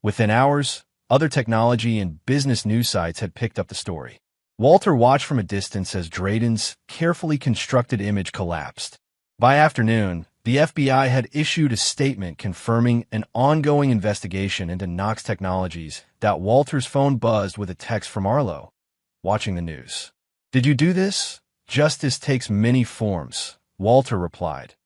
Within hours, other technology and business news sites had picked up the story. Walter watched from a distance as Drayden's carefully constructed image collapsed. By afternoon, The FBI had issued a statement confirming an ongoing investigation into Knox Technologies that Walter's phone buzzed with a text from Arlo, watching the news. "Did you do this? Justice takes many forms," Walter replied.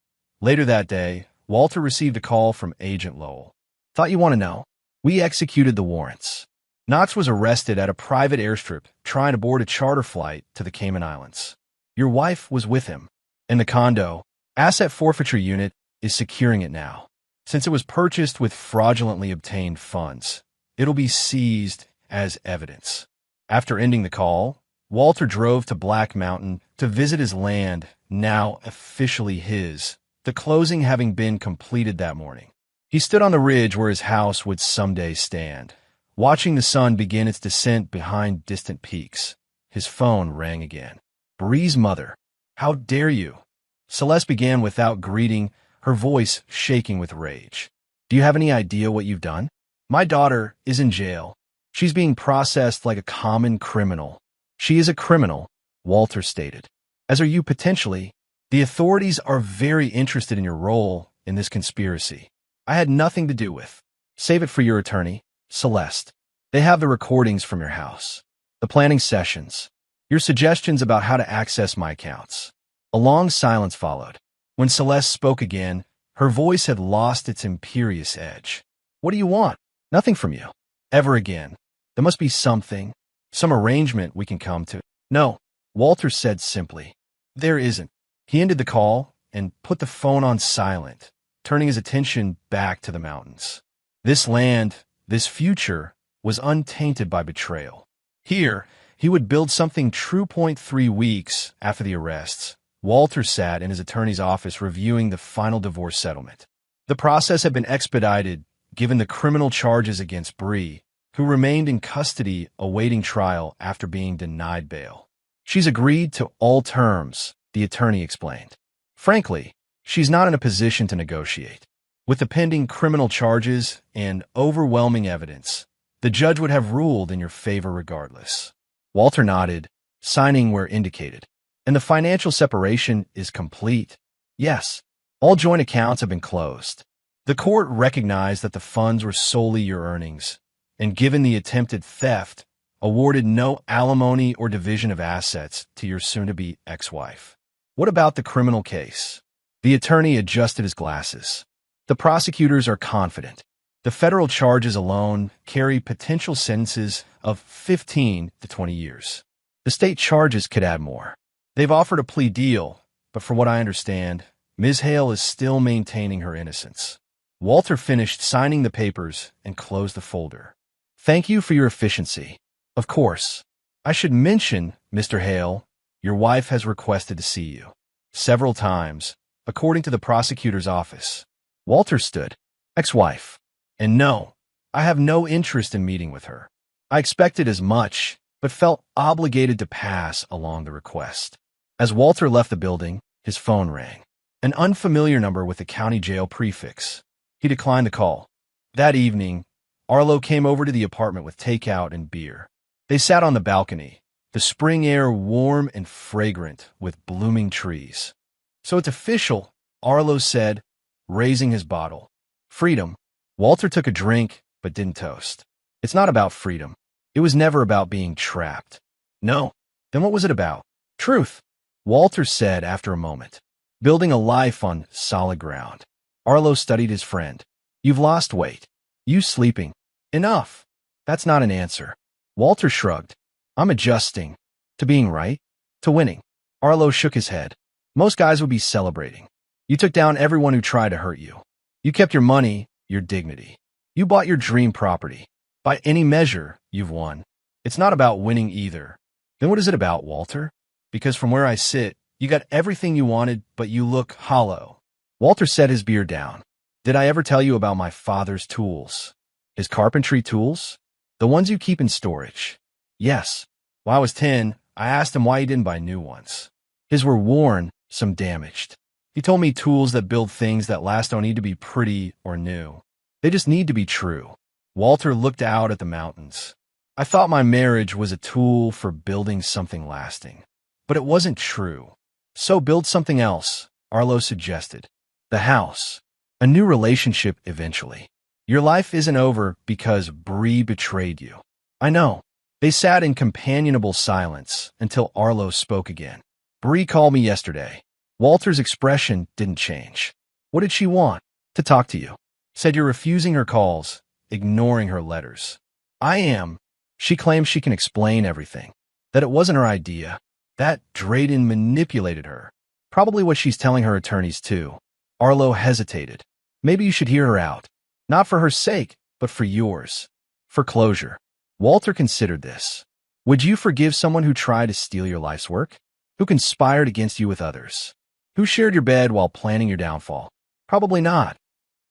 Later that day, Walter received a call from Agent Lowell. "Thought you want to know? We executed the warrants." Knox was arrested at a private airstrip trying to board a charter flight to the Cayman Islands. Your wife was with him. In the condo, Asset Forfeiture Unit is securing it now. Since it was purchased with fraudulently obtained funds, it'll be seized as evidence. After ending the call, Walter drove to Black Mountain to visit his land, now officially his, the closing having been completed that morning. He stood on the ridge where his house would someday stand, watching the sun begin its descent behind distant peaks. His phone rang again. "Bree's mother." "How dare you?" Celeste began without greeting, her voice shaking with rage. "Do you have any idea what you've done?" "My daughter is in jail. She's being processed like a common criminal." "She is a criminal," Walter stated. "As are you potentially. The authorities are very interested in your role in this conspiracy. I had nothing to do with." "Save it for your attorney, Celeste. They have the recordings from your house, the planning sessions, your suggestions about how to access my accounts." A long silence followed. When Celeste spoke again, her voice had lost its imperious edge. "What do you want?" "Nothing from you. Ever again. There must be something, some arrangement we can come to." "No," Walter said simply. "There isn't." He ended the call and put the phone on silent, turning his attention back to the mountains. This land, this future, was untainted by betrayal. Here, he would build something true. 3 weeks after the arrests, Walter sat in his attorney's office reviewing the final divorce settlement. The process had been expedited given the criminal charges against Bree, who remained in custody awaiting trial after being denied bail. "She's agreed to all terms," the attorney explained. "Frankly, she's not in a position to negotiate. With the pending criminal charges and overwhelming evidence, the judge would have ruled in your favor regardless." Walter nodded, signing where indicated. "And the financial separation is complete?" "Yes. All joint accounts have been closed." The court recognized that the funds were solely your earnings, and given the attempted theft, awarded no alimony or division of assets to your soon-to-be ex-wife. "What about the criminal case?" The attorney adjusted his glasses. "The prosecutors are confident. The federal charges alone carry potential sentences of 15 to 20 years. The state charges could add more." "They've offered a plea deal, but from what I understand, Ms. Hale is still maintaining her innocence." Walter finished signing the papers and closed the folder. "Thank you for your efficiency." "Of course. I should mention, Mr. Hale, your wife has requested to see you. Several times, according to the prosecutor's office." Walter stood. "Ex-wife. And no, I have no interest in meeting with her. I expected as much, but felt obligated to pass along the request." As Walter left the building, his phone rang. An unfamiliar number with a county jail prefix. He declined the call. That evening, Arlo came over to the apartment with takeout and beer. They sat on the balcony, the spring air warm and fragrant with blooming trees. "So it's official," Arlo said, raising his bottle. "Freedom." Walter took a drink, but didn't toast. "It's not about freedom. It was never about being trapped." "No." "Then what was it about?" "Truth," Walter said after a moment. "Building a life on solid ground." Arlo studied his friend. "You've lost weight. You sleeping. Enough." "That's not an answer." Walter shrugged. "I'm adjusting. To being right. To winning." Arlo shook his head. "Most guys would be celebrating. You took down everyone who tried to hurt you. You kept your money, your dignity. You bought your dream property. By any measure, you've won. It's not about winning either." "Then what is it about, Walter?" "Because from where I sit, you got everything you wanted, but you look hollow." Walter set his beer down. "Did I ever tell you about my father's tools?" "His carpentry tools? The ones you keep in storage?" "Yes. When I was 10, I asked him why he didn't buy new ones. His were worn, some damaged. He told me tools that build things that last don't need to be pretty or new. They just need to be true." Walter looked out at the mountains. "I thought my marriage was a tool for building something lasting. But it wasn't true. So build something else," Arlo suggested. the house, a new relationship eventually. Your life isn't over because Bree betrayed you. I know. They sat in companionable silence until Arlo spoke again. Bree called me yesterday. Walter's expression didn't change. What did she want? To talk to you. Said you're refusing her calls, ignoring her letters. I am. She claims she can explain everything. That it wasn't her idea. That Drayden manipulated her. Probably what she's telling her attorneys too. Arlo hesitated. Maybe you should hear her out. Not for her sake, but for yours. For closure. Walter considered this. Would you forgive someone who tried to steal your life's work? Who conspired against you with others? Who shared your bed while planning your downfall? Probably not,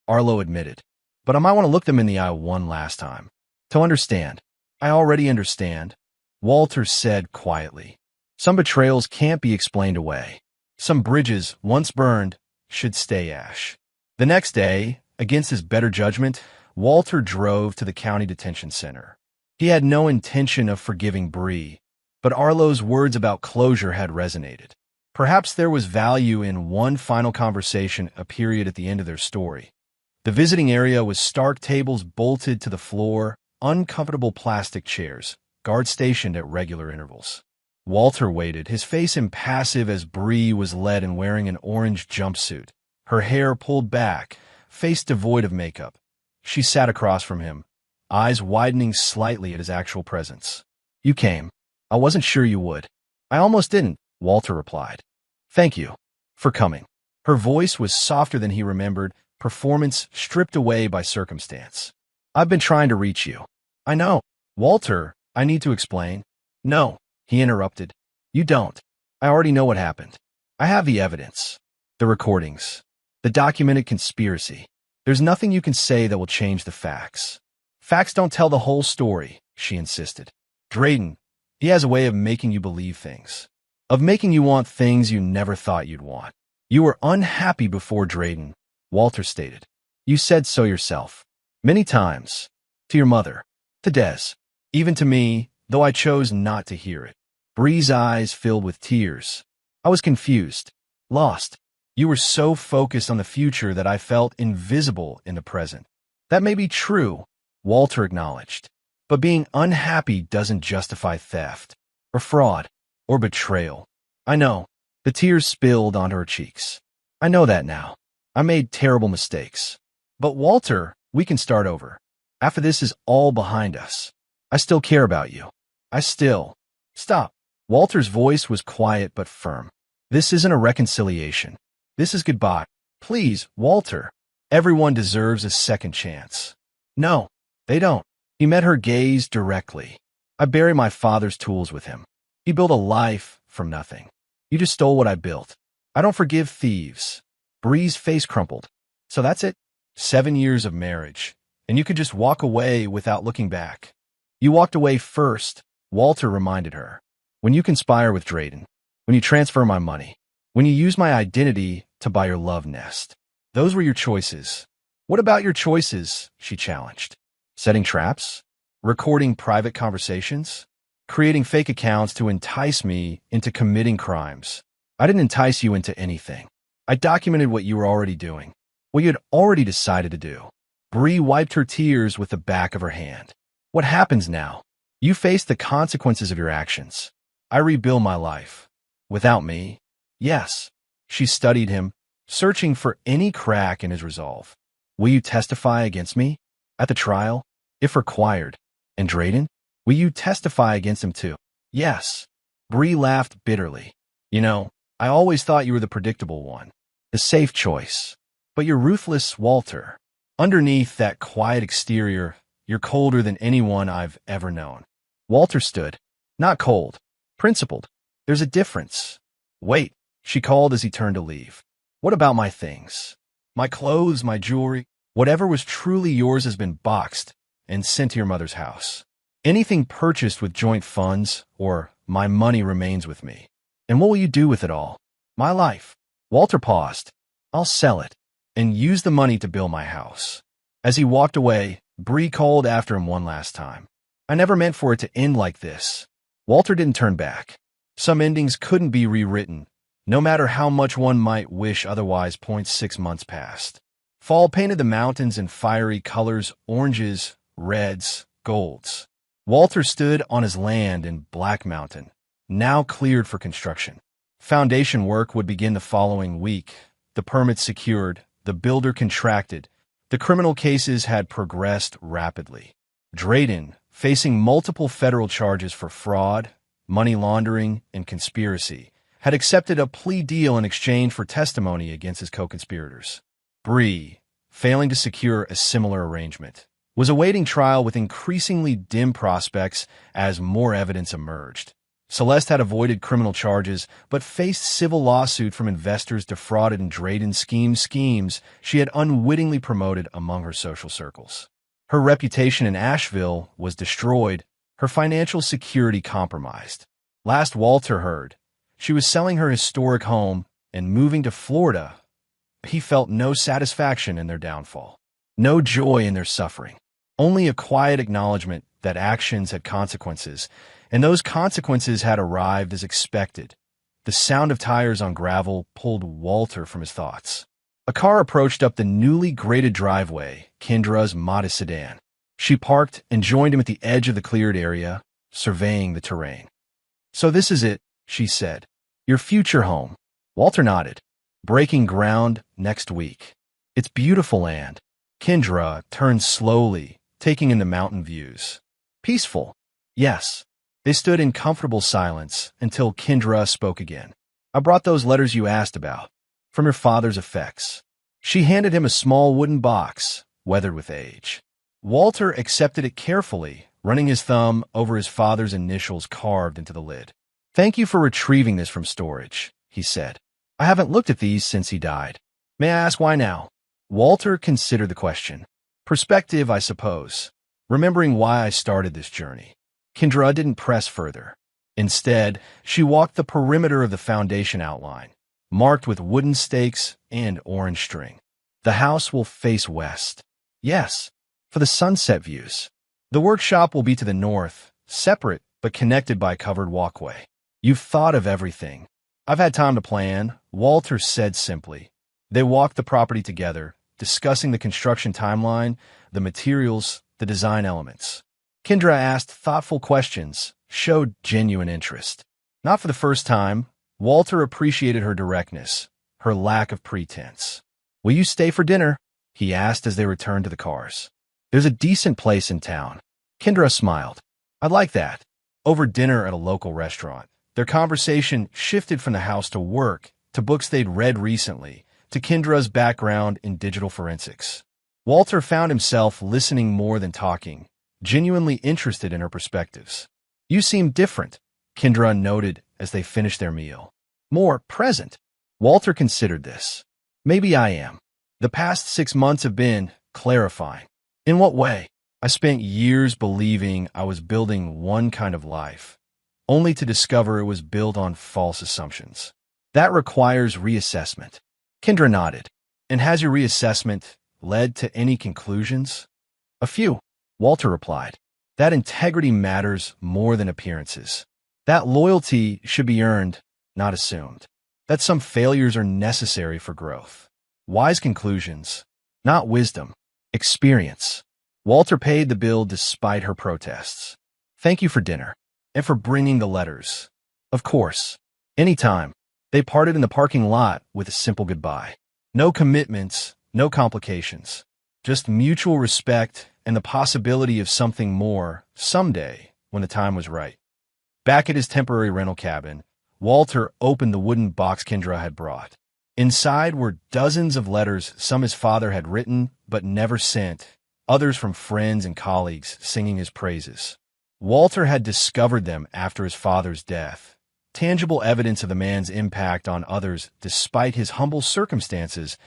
Arlo admitted. But I might want to look them in the eye one last time. To understand. I already understand, Walter said quietly. Some betrayals can't be explained away. Some bridges, once burned, should stay ash. The next day, against his better judgment, Walter drove to the county detention center. He had no intention of forgiving Bree, but Arlo's words about closure had resonated. Perhaps there was value in one final conversation, a period at the end of their story. The visiting area was stark tables bolted to the floor, uncomfortable plastic chairs, guards stationed at regular intervals. Walter waited, his face impassive as Bree was led and wearing an orange jumpsuit, her hair pulled back, face devoid of makeup. She sat across from him, eyes widening slightly at his actual presence. You came. I wasn't sure you would. I almost didn't, Walter replied. Thank you for coming. Her voice was softer than he remembered, performance stripped away by circumstance. I've been trying to reach you. I know. Walter, I need to explain. No, he interrupted. You don't. I already know what happened. I have the evidence. The recordings. The documented conspiracy. There's nothing you can say that will change the facts. Facts don't tell the whole story, she insisted. Drayden, he has a way of making you believe things. Of making you want things you never thought you'd want. You were unhappy before Drayden, Walter stated. You said so yourself. Many times. To your mother. To Des. Even to me, though I chose not to hear it. Bree's eyes filled with tears. I was confused. Lost. You were so focused on the future that I felt invisible in the present. That may be true, Walter acknowledged. But being unhappy doesn't justify theft, or fraud, or betrayal. I know. The tears spilled onto her cheeks. I know that now. I made terrible mistakes. But Walter, we can start over. After this is all behind us. I still care about you. I still... Stop. Walter's voice was quiet but firm. This isn't a reconciliation. This is goodbye. Please, Walter. Everyone deserves a second chance. No, they don't. He met her gaze directly. I bury my father's tools with him. He built a life from nothing. You just stole what I built. I don't forgive thieves. Bree's face crumpled. So that's it? 7 years of marriage. And you could just walk away without looking back. You walked away first, Walter reminded her. When you conspire with Drayden. When you transfer my money. When you use my identity to buy your love nest. Those were your choices. What about your choices? She challenged. Setting traps? Recording private conversations? Creating fake accounts to entice me into committing crimes. I didn't entice you into anything. I documented what you were already doing. What you had already decided to do. Bree wiped her tears with the back of her hand. What happens now? You face the consequences of your actions. I rebuild my life. Without me? Yes. She studied him, searching for any crack in his resolve. Will you testify against me? At the trial? If required. And Drayden? Will you testify against him too? Yes. Bree laughed bitterly. You know, I always thought you were the predictable one. The safe choice. But you're ruthless, Walter. Underneath that quiet exterior, you're colder than anyone I've ever known. Walter stood. Not cold. Principled. There's a difference. Wait, she called as he turned to leave. What about my things? My clothes, my jewelry? Whatever was truly yours has been boxed and sent to your mother's house. Anything purchased with joint funds or my money remains with me. And what will you do with it all? My life. Walter paused. I'll sell it and use the money to build my house. As he walked away, Bree called after him one last time. I never meant for it to end like this. Walter didn't turn back. Some endings couldn't be rewritten, no matter how much one might wish otherwise. 6 months passed. Fall painted the mountains in fiery colors, oranges, reds, golds. Walter stood on his land in Black Mountain, now cleared for construction. Foundation work would begin the following week. The permits secured, the builder contracted. The criminal cases had progressed rapidly. Drayden, facing multiple federal charges for fraud, money laundering, and conspiracy, had accepted a plea deal in exchange for testimony against his co-conspirators. Bree, failing to secure a similar arrangement, was awaiting trial with increasingly dim prospects as more evidence emerged. Celeste had avoided criminal charges, but faced civil lawsuit from investors defrauded in Drayden's schemes she had unwittingly promoted among her social circles. Her reputation in Asheville was destroyed, her financial security compromised. Last Walter heard, she was selling her historic home and moving to Florida. He felt no satisfaction in their downfall, no joy in their suffering, only a quiet acknowledgement that actions had consequences, and those consequences had arrived as expected. The sound of tires on gravel pulled Walter from his thoughts. A car approached up the newly graded driveway, Kendra's modest sedan. She parked and joined him at the edge of the cleared area, surveying the terrain. "So this is it," she said. "Your future home." Walter nodded. "Breaking ground next week." "It's beautiful land." Kendra turned slowly, taking in the mountain views. "Peaceful." "Yes." They stood in comfortable silence until Kendra spoke again. "I brought those letters you asked about, from your father's effects." She handed him a small wooden box, weathered with age. Walter accepted it carefully, running his thumb over his father's initials carved into the lid. "Thank you for retrieving this from storage," he said. "I haven't looked at these since he died." "May I ask why now?" Walter considered the question. "Perspective, I suppose. Remembering why I started this journey." Kendra didn't press further. Instead, she walked the perimeter of the foundation outline, marked with wooden stakes and orange string. "The house will face west." "Yes, for the sunset views." "The workshop will be to the north, separate but connected by a covered walkway." "You've thought of everything." "I've had time to plan," Walter said simply. They walked the property together, discussing the construction timeline, the materials, the design elements. Kendra asked thoughtful questions, showed genuine interest. Not for the first time, Walter appreciated her directness, her lack of pretense. "Will you stay for dinner?" he asked as they returned to the cars. "There's a decent place in town." Kendra smiled. "I'd like that." Over dinner at a local restaurant, their conversation shifted from the house to work, to books they'd read recently, to Kendra's background in digital forensics. Walter found himself listening more than talking, genuinely interested in her perspectives. "You seem different," Kendra noted as they finished their meal. "More present." Walter considered this. "Maybe I am. The past 6 months have been clarifying." "In what way?" "I spent years believing I was building one kind of life, only to discover it was built on false assumptions. That requires reassessment." Kendra nodded. "And has your reassessment led to any conclusions?" "A few," Walter replied. "That integrity matters more than appearances. That loyalty should be earned, not assumed. That some failures are necessary for growth. Wise conclusions, not wisdom. Experience." Walter paid the bill despite her protests. "Thank you for dinner. And for bringing the letters." "Of course. Anytime." They parted in the parking lot with a simple goodbye. No commitments, no complications. Just mutual respect and the possibility of something more someday when the time was right. Back at his temporary rental cabin, Walter opened the wooden box Kendra had brought. Inside were dozens of letters, some his father had written but never sent, others from friends and colleagues singing his praises. Walter had discovered them after his father's death, tangible evidence of the man's impact on others despite his humble circumstances.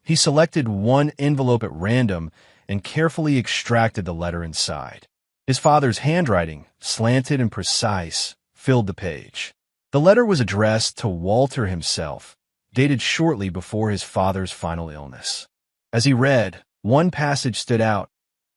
He selected one envelope at random and carefully extracted the letter inside. His father's handwriting, slanted and precise, filled the page. The letter was addressed to Walter himself, dated shortly before his father's final illness. As he read, one passage stood out.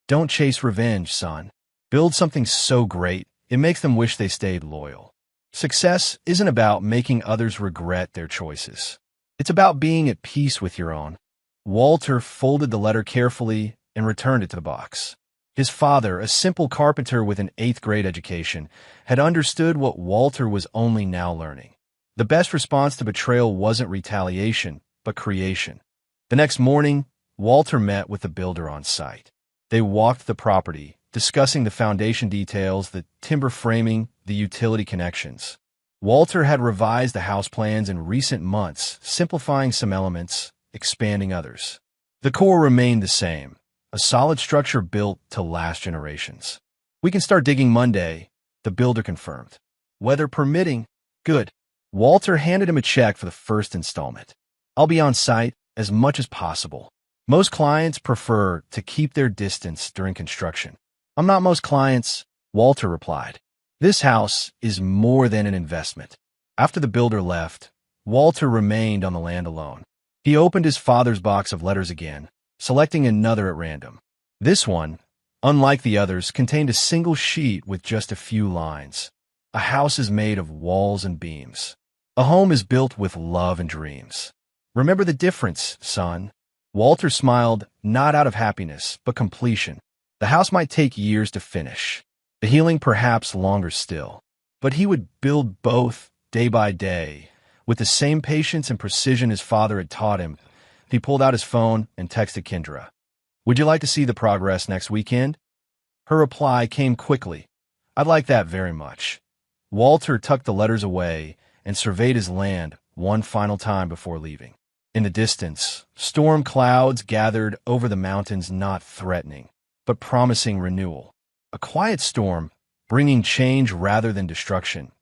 "Don't chase revenge, son. Build something so great, it makes them wish they stayed loyal." Success isn't about making others regret their choices. It's about being at peace with your own. Walter folded the letter carefully and returned it to the box. His father, a simple carpenter with an 8th-grade education, had understood what Walter was only now learning. The best response to betrayal wasn't retaliation, but creation. The next morning, Walter met with the builder on site. They walked the property, discussing the foundation details, the timber framing, the utility connections. Walter had revised the house plans in recent months, simplifying some elements, expanding others. The core remained the same, a solid structure built to last generations. "We can start digging Monday," the builder confirmed. "Weather permitting." "Good." Walter handed him a check for the first installment. "I'll be on site as much as possible. Most clients prefer to keep their distance during construction." "I'm not most clients," Walter replied. "This house is more than an investment." After the builder left, Walter remained on the land alone. He opened his father's box of letters again, selecting another at random. This one, unlike the others, contained a single sheet with just a few lines. "A house is made of walls and beams. A home is built with love and dreams. Remember the difference, son." Walter smiled, not out of happiness, but completion. The house might take years to finish, the healing perhaps longer still, but he would build both day by day, with the same patience and precision his father had taught him. He pulled out his phone and texted Kendra. "Would you like to see the progress next weekend?" Her reply came quickly. "I'd like that very much." Walter tucked the letters away and surveyed his land one final time before leaving. In the distance, storm clouds gathered over the mountains, not threatening, but promising renewal. A quiet storm, bringing change rather than destruction.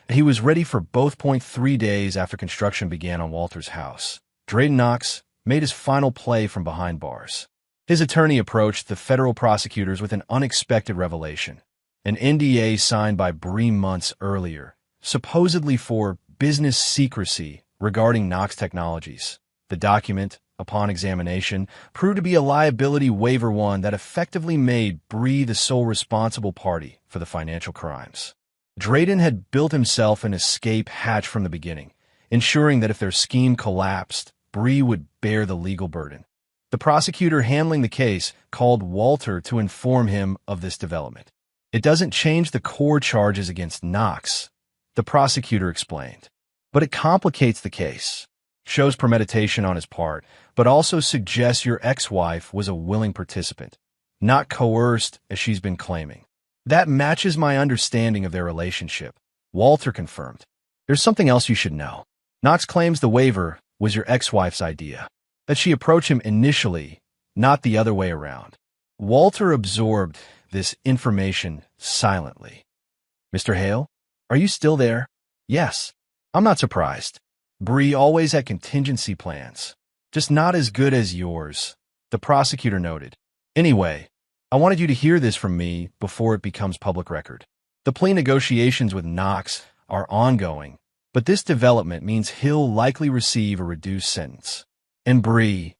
He was ready for both. 3 days after construction began on Walter's house, Drayden Knox made his final play from behind bars. His attorney approached the federal prosecutors with an unexpected revelation. An NDA signed by Bree months earlier, supposedly for business secrecy regarding Knox Technologies. The document, upon examination, proved to be a liability waiver, one that effectively made Bree the sole responsible party for the financial crimes. Drayden had built himself an escape hatch from the beginning, ensuring that if their scheme collapsed, Bree would bear the legal burden. The prosecutor handling the case called Walter to inform him of this development. "It doesn't change the core charges against Knox," the prosecutor explained, "but it complicates the case. Shows premeditation on his part, but also suggests your ex-wife was a willing participant, not coerced as she's been claiming." "That matches my understanding of their relationship," Walter confirmed. "There's something else you should know. Knox claims the waiver was your ex-wife's idea, that she approached him initially, not the other way around." Walter absorbed this information silently. "Mr. Hale, are you still there?" "Yes." "I'm not surprised. Bree always had contingency plans, just not as good as yours," the prosecutor noted. "Anyway, I wanted you to hear this from me before it becomes public record. The plea negotiations with Knox are ongoing, but this development means he'll likely receive a reduced sentence. And Bree,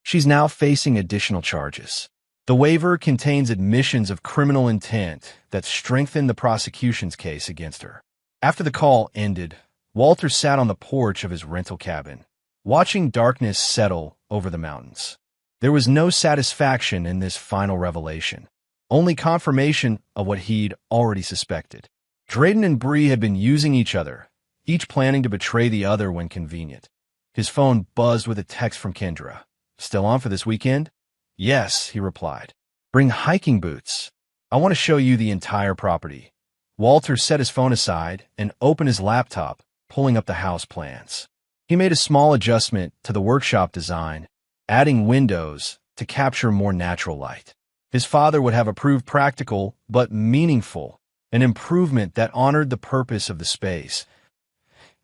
she's now facing additional charges. The waiver contains admissions of criminal intent that strengthen the prosecution's case against her." After the call ended, Walter sat on the porch of his rental cabin, watching darkness settle over the mountains. There was no satisfaction in this final revelation, only confirmation of what he'd already suspected. Drayden and Bree had been using each other, each planning to betray the other when convenient. His phone buzzed with a text from Kendra. "Still on for this weekend?" "Yes," he replied. "Bring hiking boots. I want to show you the entire property." Walter set his phone aside and opened his laptop, pulling up the house plans. He made a small adjustment to the workshop design, adding windows to capture more natural light. His father would have approved practical but meaningful, an improvement that honored the purpose of the space.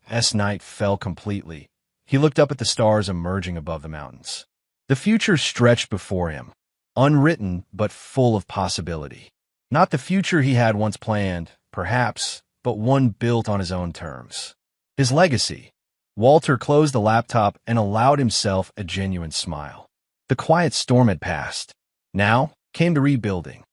As night fell completely, he looked up at the stars emerging above the mountains. The future stretched before him, unwritten but full of possibility. Not the future he had once planned, perhaps, but one built on his own terms. His legacy. Walter closed the laptop and allowed himself a genuine smile. The quiet storm had passed. Now came the rebuilding.